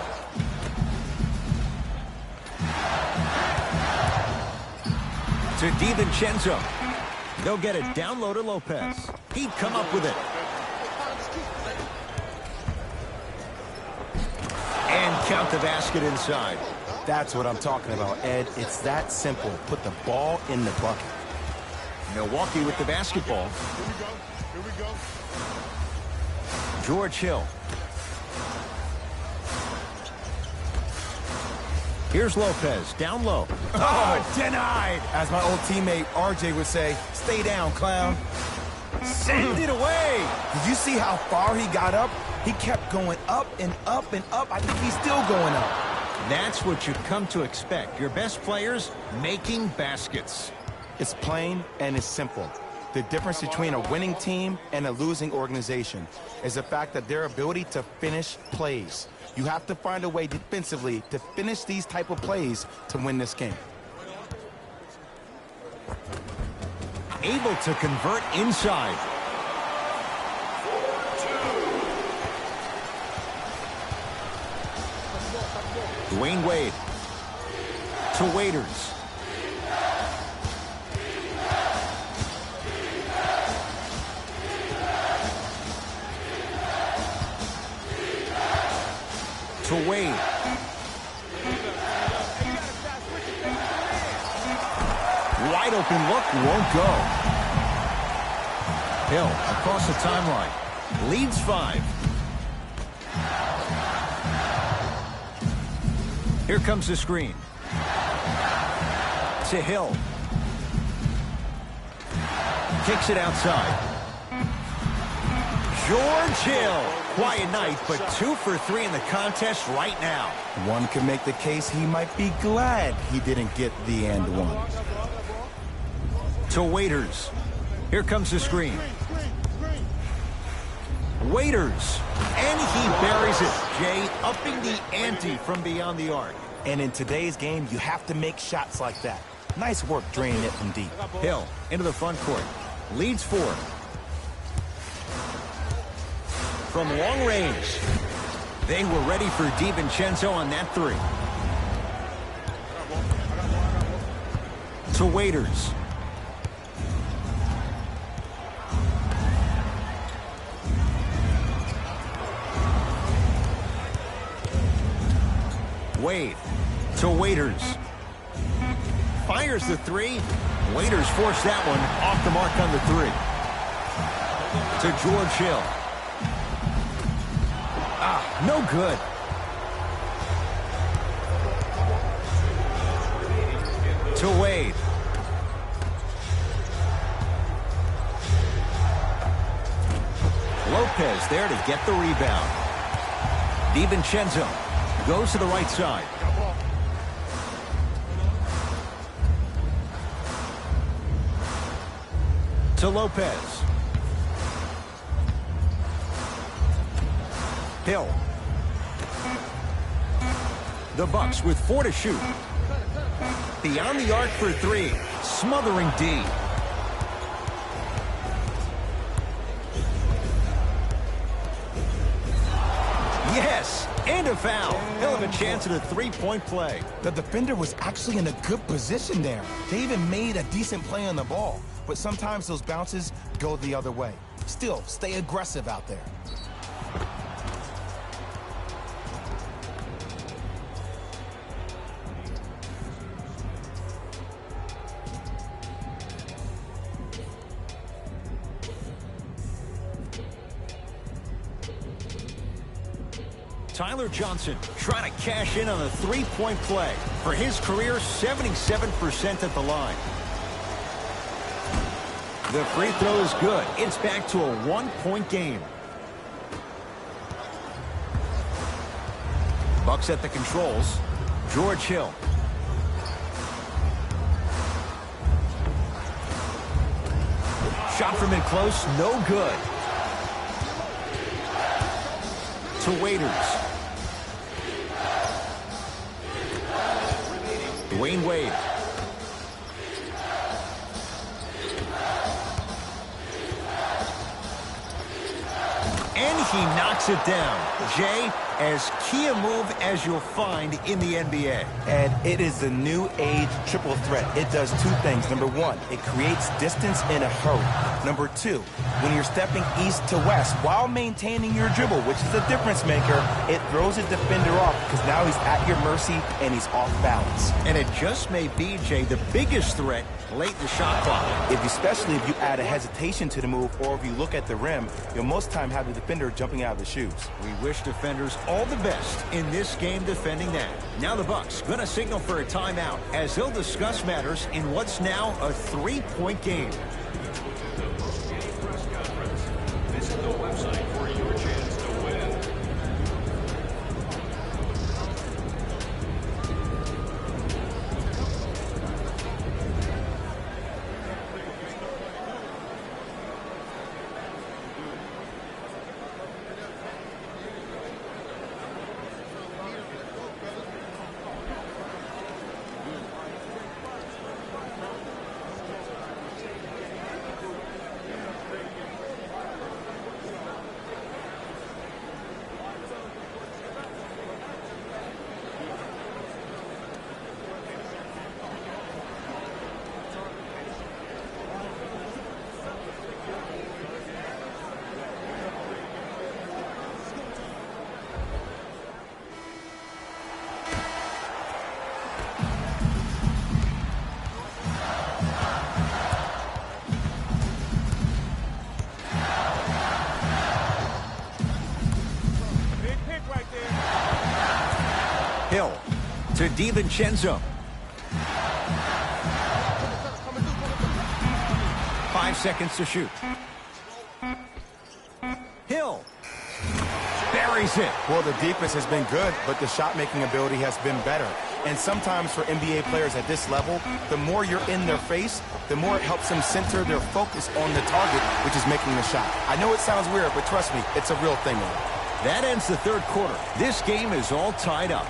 To DiVincenzo. They'll get it down low to Lopez. He'd come up with it. And count the basket inside. That's what I'm talking about, Ed. It's that simple. Put the ball in the bucket. Milwaukee with the basketball. Here we go. George Hill. Here's Lopez, down low. Oh, denied! As my old teammate RJ would say, stay down, clown. Send it away! Did you see how far he got up? He kept going up and up and up. I think he's still going up. That's what you've come to expect. Your best players making baskets. It's plain and it's simple. The difference between a winning team and a losing organization is the fact that their ability to finish plays. You have to find a way defensively to finish these type of plays to win this game. Able to convert inside. Dwayne Wade to Waiters. To Wade. Wide open look, won't go. Hill across the timeline. Leads 5. Here comes the screen. To Hill. Kicks it outside. George Hill. Quiet night, but 2 for 3 in the contest right now. One can make the case he might be glad he didn't get the and one. To Waiters. Here comes the screen. Waiters. And he buries it. Jay upping the ante from beyond the arc. And in today's game, you have to make shots like that. Nice work draining it from deep. Hill into the front court. Leads 4. From long range. They were ready for DiVincenzo on that 3. To Waiters. Wade to Waiters. Fires the 3. Waiters forced that one off the mark on the 3. To George Hill. No good. To Wade. Lopez there to get the rebound. DiVincenzo goes to the right side. To Lopez. Hill. The Bucks with 4 to shoot. Beyond the arc for 3. Smothering D. Yes, and a foul. Hell of a chance at a 3-point play. The defender was actually in a good position there. They even made a decent play on the ball. But sometimes those bounces go the other way. Still, stay aggressive out there. Tyler Johnson trying to cash in on a 3-point play. For his career, 77% at the line. The free throw is good. It's back to a 1-point game. Bucks at the controls. George Hill. Shot from in close, no good. To Waiters. Dwayne Wade. And he knocks it down. Jay, as key a move as you'll find in the NBA. And it is the new age triple threat. It does two things. Number one, it creates distance in a hurry. Number two, when you're stepping east to west while maintaining your dribble, which is a difference maker, it throws a defender off because now he's at your mercy and he's off balance. And it just may be, Jay, the biggest threat late in the shot clock. Especially if you add a hesitation to the move, or if you look at the rim, you'll most time have the defender jumping out of the shoes. We wish defenders all the best in this game defending that. Now the Bucks going to signal for a timeout as they'll discuss matters in what's now a 3-point game. Visit the website for your chance to win. Hill to DiVincenzo. 5 seconds to shoot. Hill buries it. Well, the defense has been good, but the shot-making ability has been better. And sometimes for NBA players at this level, the more you're in their face, the more it helps them center their focus on the target, which is making the shot. I know it sounds weird, but trust me, it's a real thing. That ends the third quarter. This game is all tied up.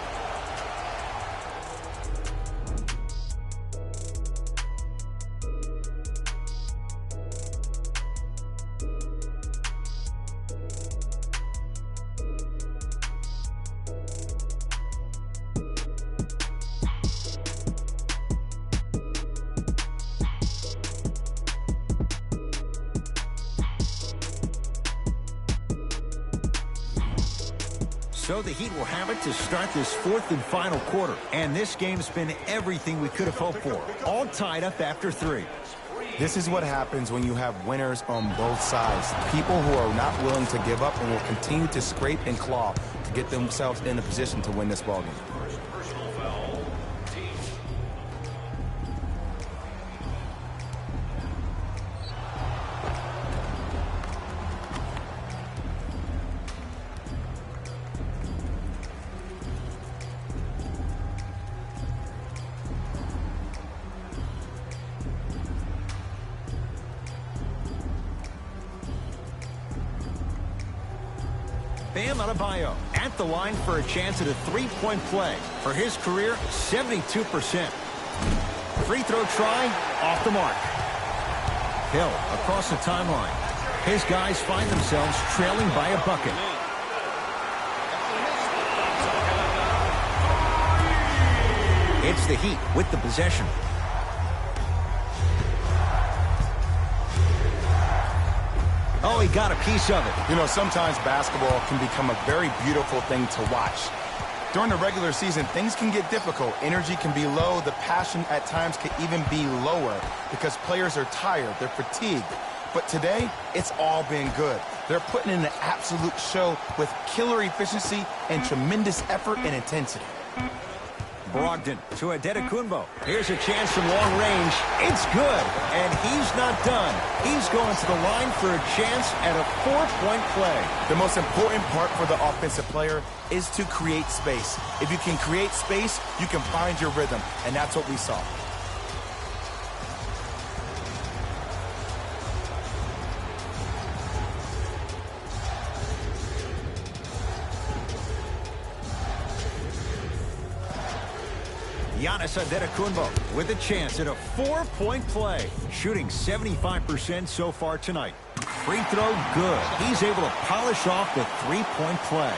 So the Heat will have it to start this fourth and final quarter. And this game's been everything we could have hoped for. All tied up after 3. This is what happens when you have winners on both sides. People who are not willing to give up and will continue to scrape and claw to get themselves in a position to win this ballgame. Personal foul. Team. Bam Adebayo at the line for a chance at a 3-point play. For his career, 72%. Free throw try, off the mark. Hill across the timeline. His guys find themselves trailing by a bucket. It's the Heat with the possession. Oh, he got a piece of it. You know, sometimes basketball can become a very beautiful thing to watch. During the regular season, things can get difficult. Energy can be low. The passion at times can even be lower because players are tired. They're fatigued. But today, it's all been good. They're putting in an absolute show with killer efficiency and tremendous effort and intensity. Brogdon to Adetokunbo. Here's a chance from long range. It's good, and he's not done. He's going to the line for a chance at a 4-point play. The most important part for the offensive player is to create space. If you can create space, you can find your rhythm, and that's what we saw. Giannis Antetokounmpo with a chance at a 4-point play, shooting 75% so far tonight. Free throw good. He's able to polish off the 3-point play.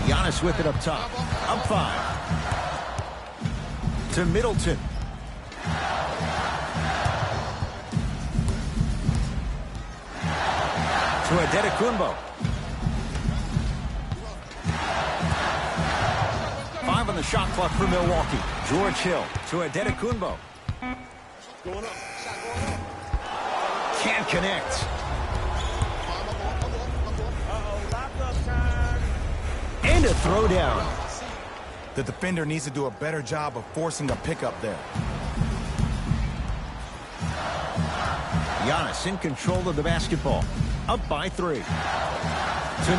Giannis with it up top. Up 5. To Middleton. To Antetokounmpo. 5 on the shot clock for Milwaukee. George Hill to Antetokounmpo. Can't connect. And a throwdown. The defender needs to do a better job of forcing a pickup there. Giannis in control of the basketball. Up by 3. To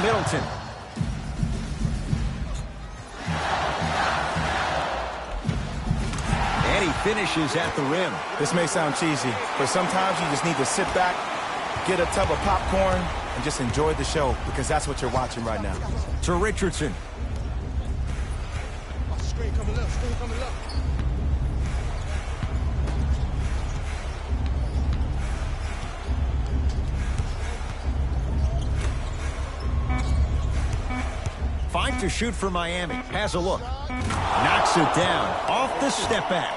Middleton. And he finishes at the rim. This may sound cheesy, but sometimes you just need to sit back, get a tub of popcorn, and just enjoy the show, because that's what you're watching right now. To Richardson. Screen coming left, screen coming left. Five to shoot for Miami. Has a look. Knocks it down. Off the step back.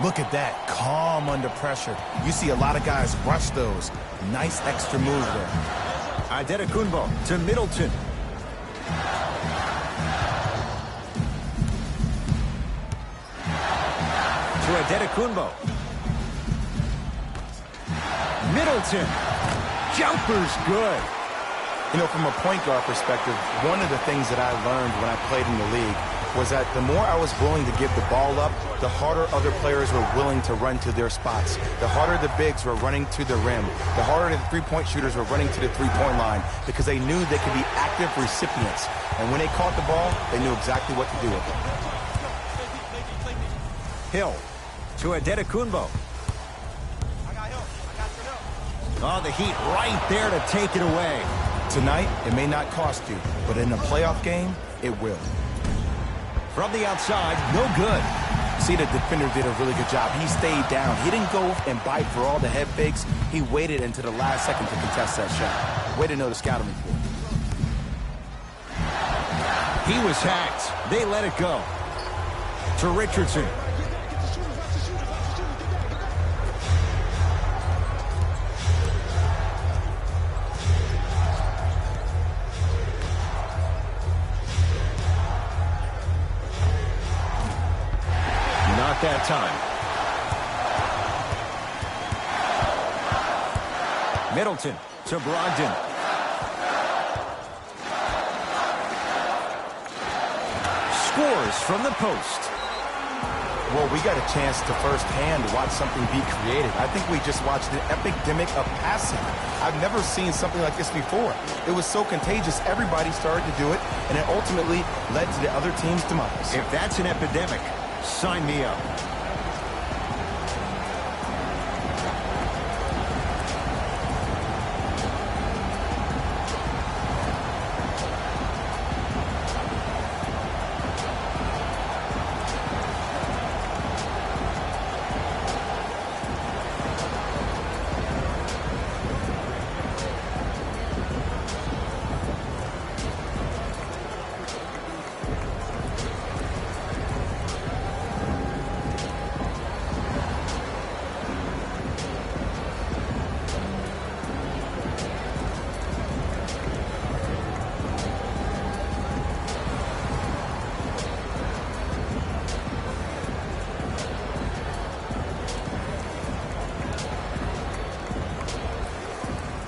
Look at that. Calm under pressure. You see a lot of guys rush those. Nice extra move there. Antetokounmpo to Middleton. To Antetokounmpo. Middleton. Jumper's good. You know, from a point guard perspective, one of the things that I learned when I played in the league was that the more I was willing to give the ball up, the harder other players were willing to run to their spots. The harder the bigs were running to the rim. The harder the three-point shooters were running to the three-point line, because they knew they could be active recipients. And when they caught the ball, they knew exactly what to do with it. Hill to Antetokounmpo. Oh, the Heat right there to take it away. Tonight, it may not cost you, but in a playoff game, it will. From the outside, no good. See, the defender did a really good job. He stayed down. He didn't go and bite for all the head fakes. He waited until the last second to contest that shot. Way to know the scouting report. He was hacked. They let it go. To Richardson. Not that time. Middleton to Brogdon. Scores from the post. Well, we got a chance to firsthand watch something be created. I think we just watched an epidemic of passing. I've never seen something like this before. It was so contagious, everybody started to do it, and it ultimately led to the other team's demise. If that's an epidemic, sign me up.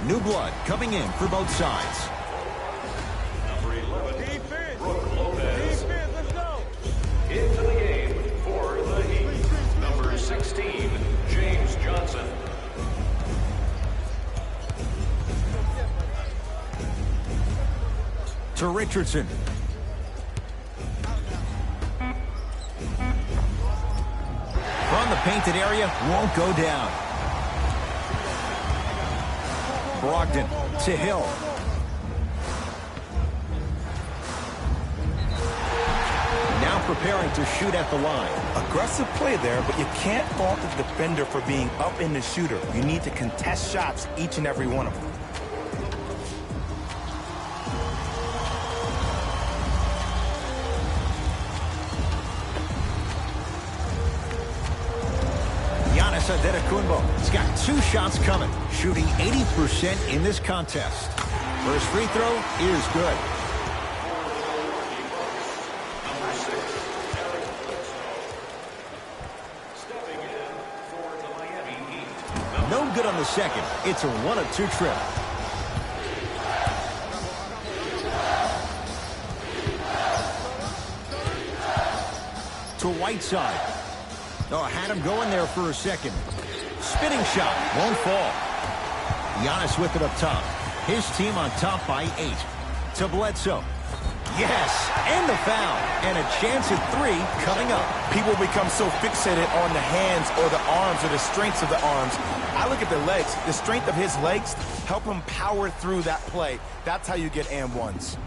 New blood coming in for both sides. Number 11, Brooke Lopez. Let's go. Into the game for the Heat. Number 16, James Johnson. To Richardson. painted area won't go down. Brogdon to Hill. Now preparing to shoot at the line. Aggressive play there, but you can't fault the defender for being up in the shooter. You need to contest shots, each and every one of them. Giannis Antetokounmpo has got 2 shots coming, shooting 80% in this contest. First free throw is good. Number 6, Eric Bledsoe. Stepping in for the Miami Heat. No good on the second. It's a 1 of 2 trip. To Whiteside. Oh, had him going there for a second. Spinning shot. Won't fall. Giannis with it up top. His team on top by 8. To Bledsoe. Yes, and the foul. And a chance at 3 coming up. People become so fixated on the hands or the arms or the strengths of the arms. I look at the legs. The strength of his legs help him power through that play. That's how you get and ones.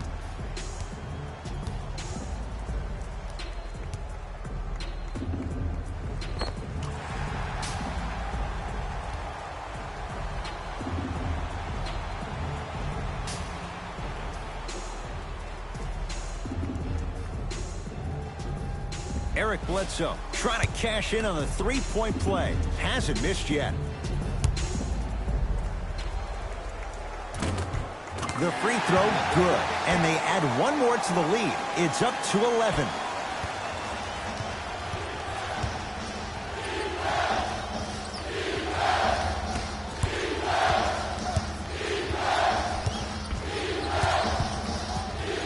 Eric Bledsoe trying to cash in on the 3-point play. Hasn't missed yet. The free throw, good. And they add 1 more to the lead. It's up to 11.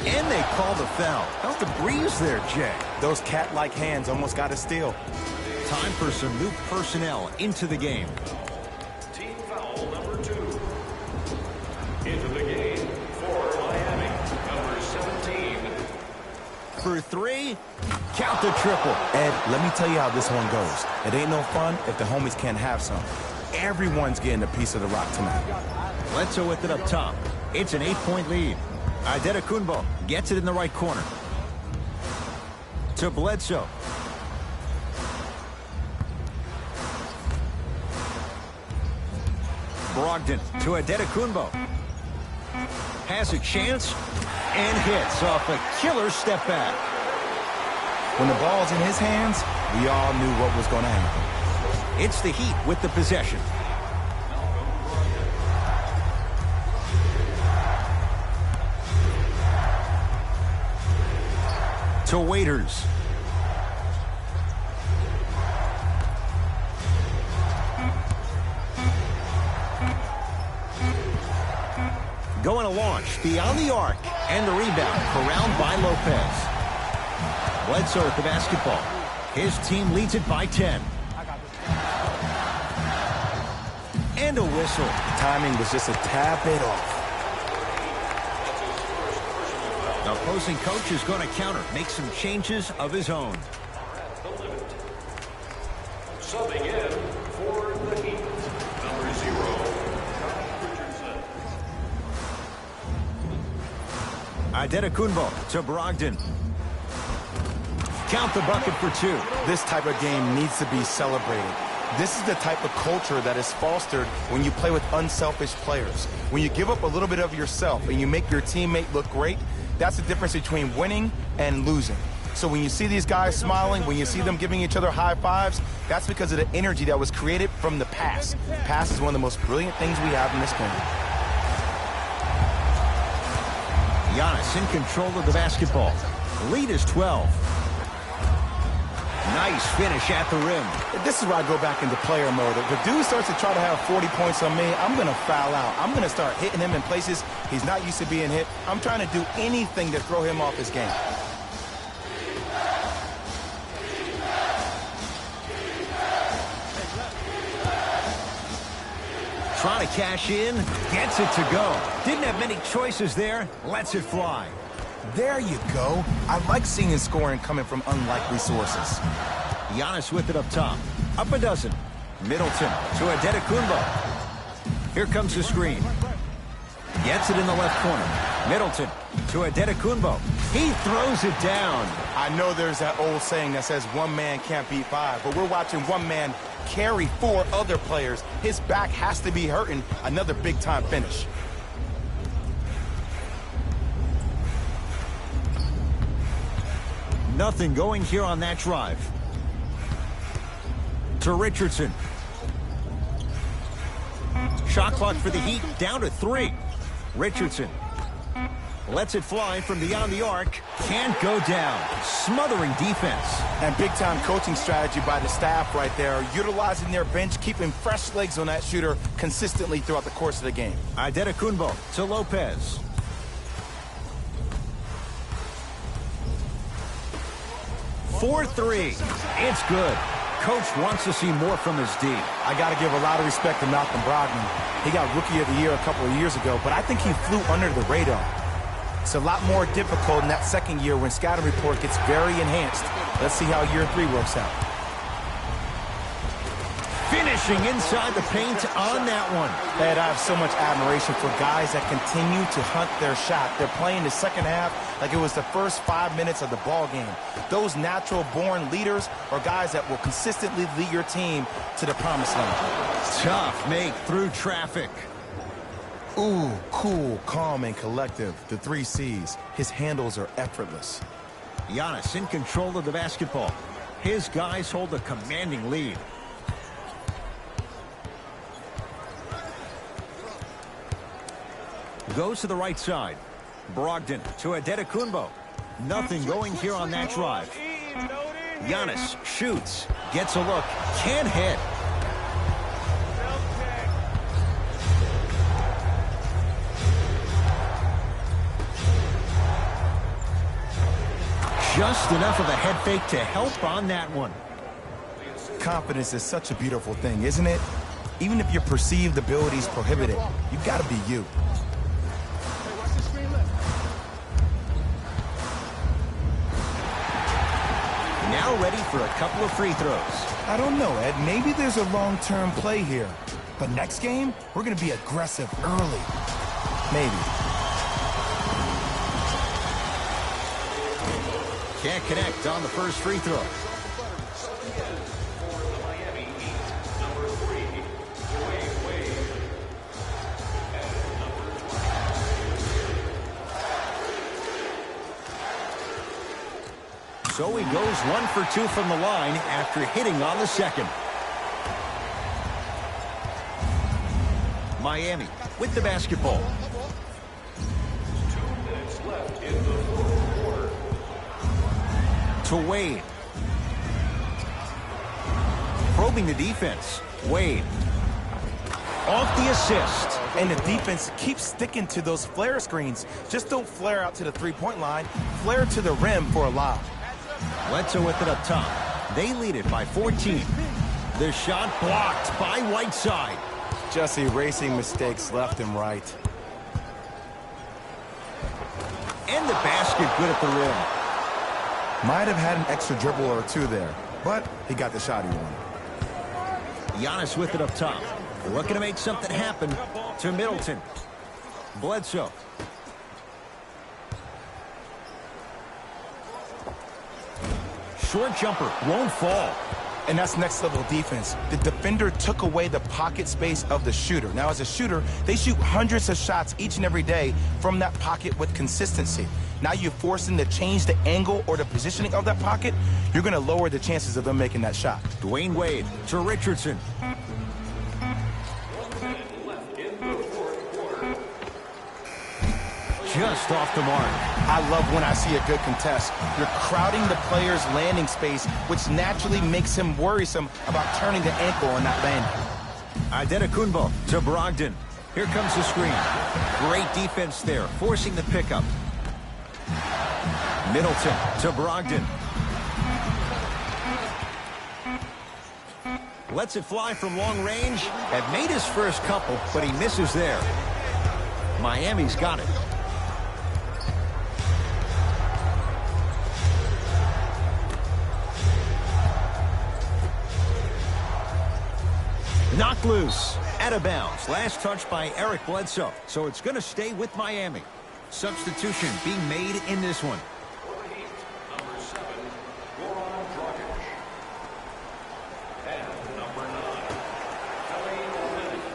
And they call the foul. How's the breeze there, Jay? Those cat-like hands almost got a steal. Time for some new personnel into the game. Team foul number 2. Into the game for Miami. Number 17. For 3, count the triple. Ed, let me tell you how this one goes. It ain't no fun if the homies can't have some. Everyone's getting a piece of the rock tonight. Bledsoe with it up top. It's an 8-point lead. Antetokounmpo gets it in the right corner. To Bledsoe. Brogdon to Antetokounmpo. Has a chance and hits off a killer step back. When the ball's in his hands, we all knew what was going to happen. It's the Heat with the possession. To Waiters. Going to launch beyond the arc. And the rebound corralled by Lopez. Bledsoe with the basketball. His team leads it by 10. And a whistle. Timing was just a tad bit off. The opposing coach is going to counter, make some changes of his own. Subbing in for the Heat. Number 0, Richardson. Antetokounmpo to Brogdon. Count the bucket for 2. This type of game needs to be celebrated. This is the type of culture that is fostered when you play with unselfish players. When you give up a little bit of yourself and you make your teammate look great, that's the difference between winning and losing. So when you see these guys smiling, when you see them giving each other high fives, that's because of the energy that was created from the pass. Pass is one of the most brilliant things we have in this game. Giannis in control of the basketball. The lead is 12. Nice finish at the rim. This is where I go back into player mode. If the dude starts to try to have 40 points on me, I'm going to foul out. I'm going to start hitting him in places he's not used to being hit. I'm trying to do anything to throw him off his game. Trying to cash in, gets it to go. Didn't have many choices there, lets it fly. There you go. I like seeing scoring coming from unlikely sources. Giannis with it up top. Up a dozen. Middleton to Adetokunbo. Here comes the screen. Gets it in the left corner. Middleton to Adetokunbo. He throws it down. I know there's that old saying that says one man can't beat five, but we're watching one man carry four other players. His back has to be hurting. Another big-time finish. Nothing going here on that drive. To Richardson. Shot clock for the Heat down to 3. Richardson lets it fly from beyond the arc. Can't go down. Smothering defense. And big-time coaching strategy by the staff right there, utilizing their bench, keeping fresh legs on that shooter consistently throughout the course of the game. Adetokunbo to Lopez. For 3. It's good. Coach wants to see more from his D. I got to give a lot of respect to Malcolm Brogdon. He got Rookie of the Year a couple of years ago, but I think he flew under the radar. It's a lot more difficult in that second year when scouting report gets very enhanced. Let's see how year 3 works out. Finishing inside the paint on that one. Ed, I have so much admiration for guys that continue to hunt their shot. They're playing the second half like it was the first 5 minutes of the ball game. Those natural-born leaders are guys that will consistently lead your team to the promised land. Tough make through traffic. Ooh, cool, calm, and collective. The 3 C's. His handles are effortless. Giannis in control of the basketball. His guys hold a commanding lead. Goes to the right side. Brogdon to Adetokunbo. Nothing going here on that drive. Giannis shoots. Gets a look. Can't hit. Just enough of a head fake to help on that one. Confidence is such a beautiful thing, isn't it? Even if your perceived abilities prohibit it, you gotta be you. Now ready for a couple of free throws. I don't know, Ed. Maybe there's a long-term play here. But next game, we're going to be aggressive early. Maybe. Can't connect on the first free throw. So he goes 1 for 2 from the line after hitting on the second. Miami with the basketball. 2 minutes left in the fourth quarter. To Wade. Probing the defense. Wade. Off the assist. And the defense keeps sticking to those flare screens. Just don't flare out to the three-point line. Flare to the rim for a lob. Bledsoe with it up top. They lead it by 14. The shot blocked by Whiteside. Just erasing mistakes left and right. And the basket good at the rim. Might have had an extra dribble or 2 there, but he got the shot he wanted. Giannis with it up top. Looking to make something happen to Middleton. Bledsoe. Short jumper won't fall. And that's next level defense. The defender took away the pocket space of the shooter. Now, as a shooter, they shoot hundreds of shots each and every day from that pocket with consistency. Now you force them to change the angle or the positioning of that pocket, you're going to lower the chances of them making that shot. Dwayne Wade to Richardson. Just off the mark. I love when I see a good contest. You're crowding the player's landing space, which naturally makes him worrisome about turning the ankle on that landing. Adetokunbo to Brogdon. Here comes the screen. Great defense there, forcing the pickup. Middleton to Brogdon. Lets it fly from long range. Had made his first couple, but he misses there. Miami's got it. Knocked loose. Out of bounds. Last touch by Eric Bledsoe. So it's going to stay with Miami. Substitution being made in this one. For the Heat, number 7, Goran Dragic. And number 9, Kelly Olynyk.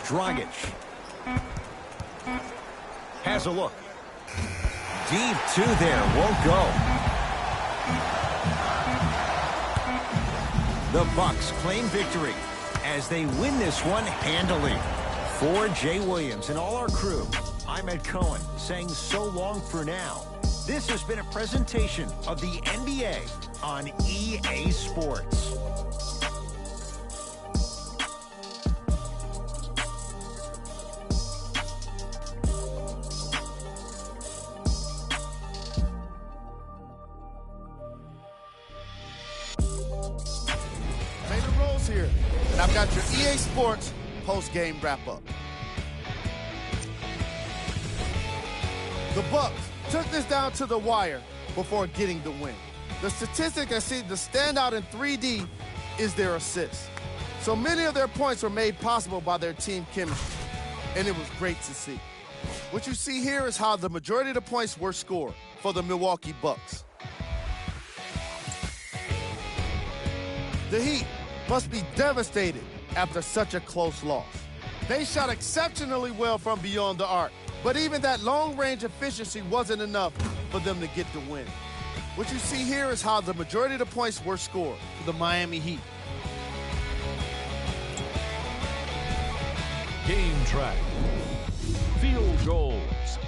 Dragic. Has a look. Deep two there. Won't go. The Bucks claim victory as they win this one handily. For Jay Williams and all our crew, I'm Ed Cohen saying so long for now. This has been a presentation of the NBA on EA Sports. Jalen Rose here, and I've got your EA Sports post-game wrap-up. The Bucks took this down to the wire before getting the win. The statistic that seems to stand out in 3D is their assists. So many of their points were made possible by their team chemistry, and it was great to see. What you see here is how the majority of the points were scored for the Milwaukee Bucks. The Heat must be devastated after such a close loss. They shot exceptionally well from beyond the arc, but even that long-range efficiency wasn't enough for them to get the win. What you see here is how the majority of the points were scored for the Miami Heat. Game track. Field goals.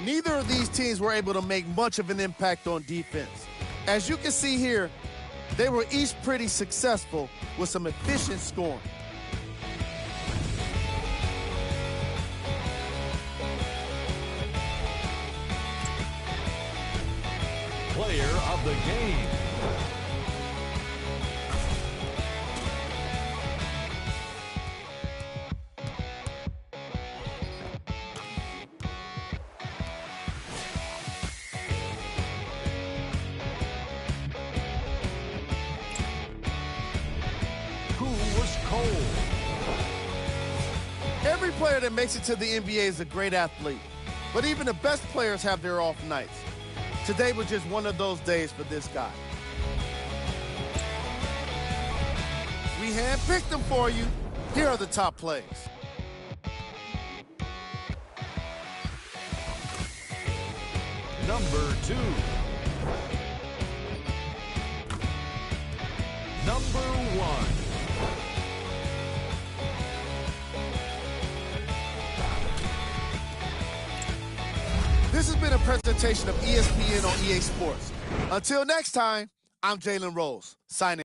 Neither of these teams were able to make much of an impact on defense. As you can see here, they were each pretty successful with some efficient scoring. Player of the game. Who was cold? Every player that makes it to the NBA is a great athlete, but even the best players have their off nights. Today was just one of those days for this guy. We handpicked them for you. Here are the top plays. Number 2. Number 1. This has been a presentation of ESPN on EA Sports. Until next time, I'm Jalen Rose, signing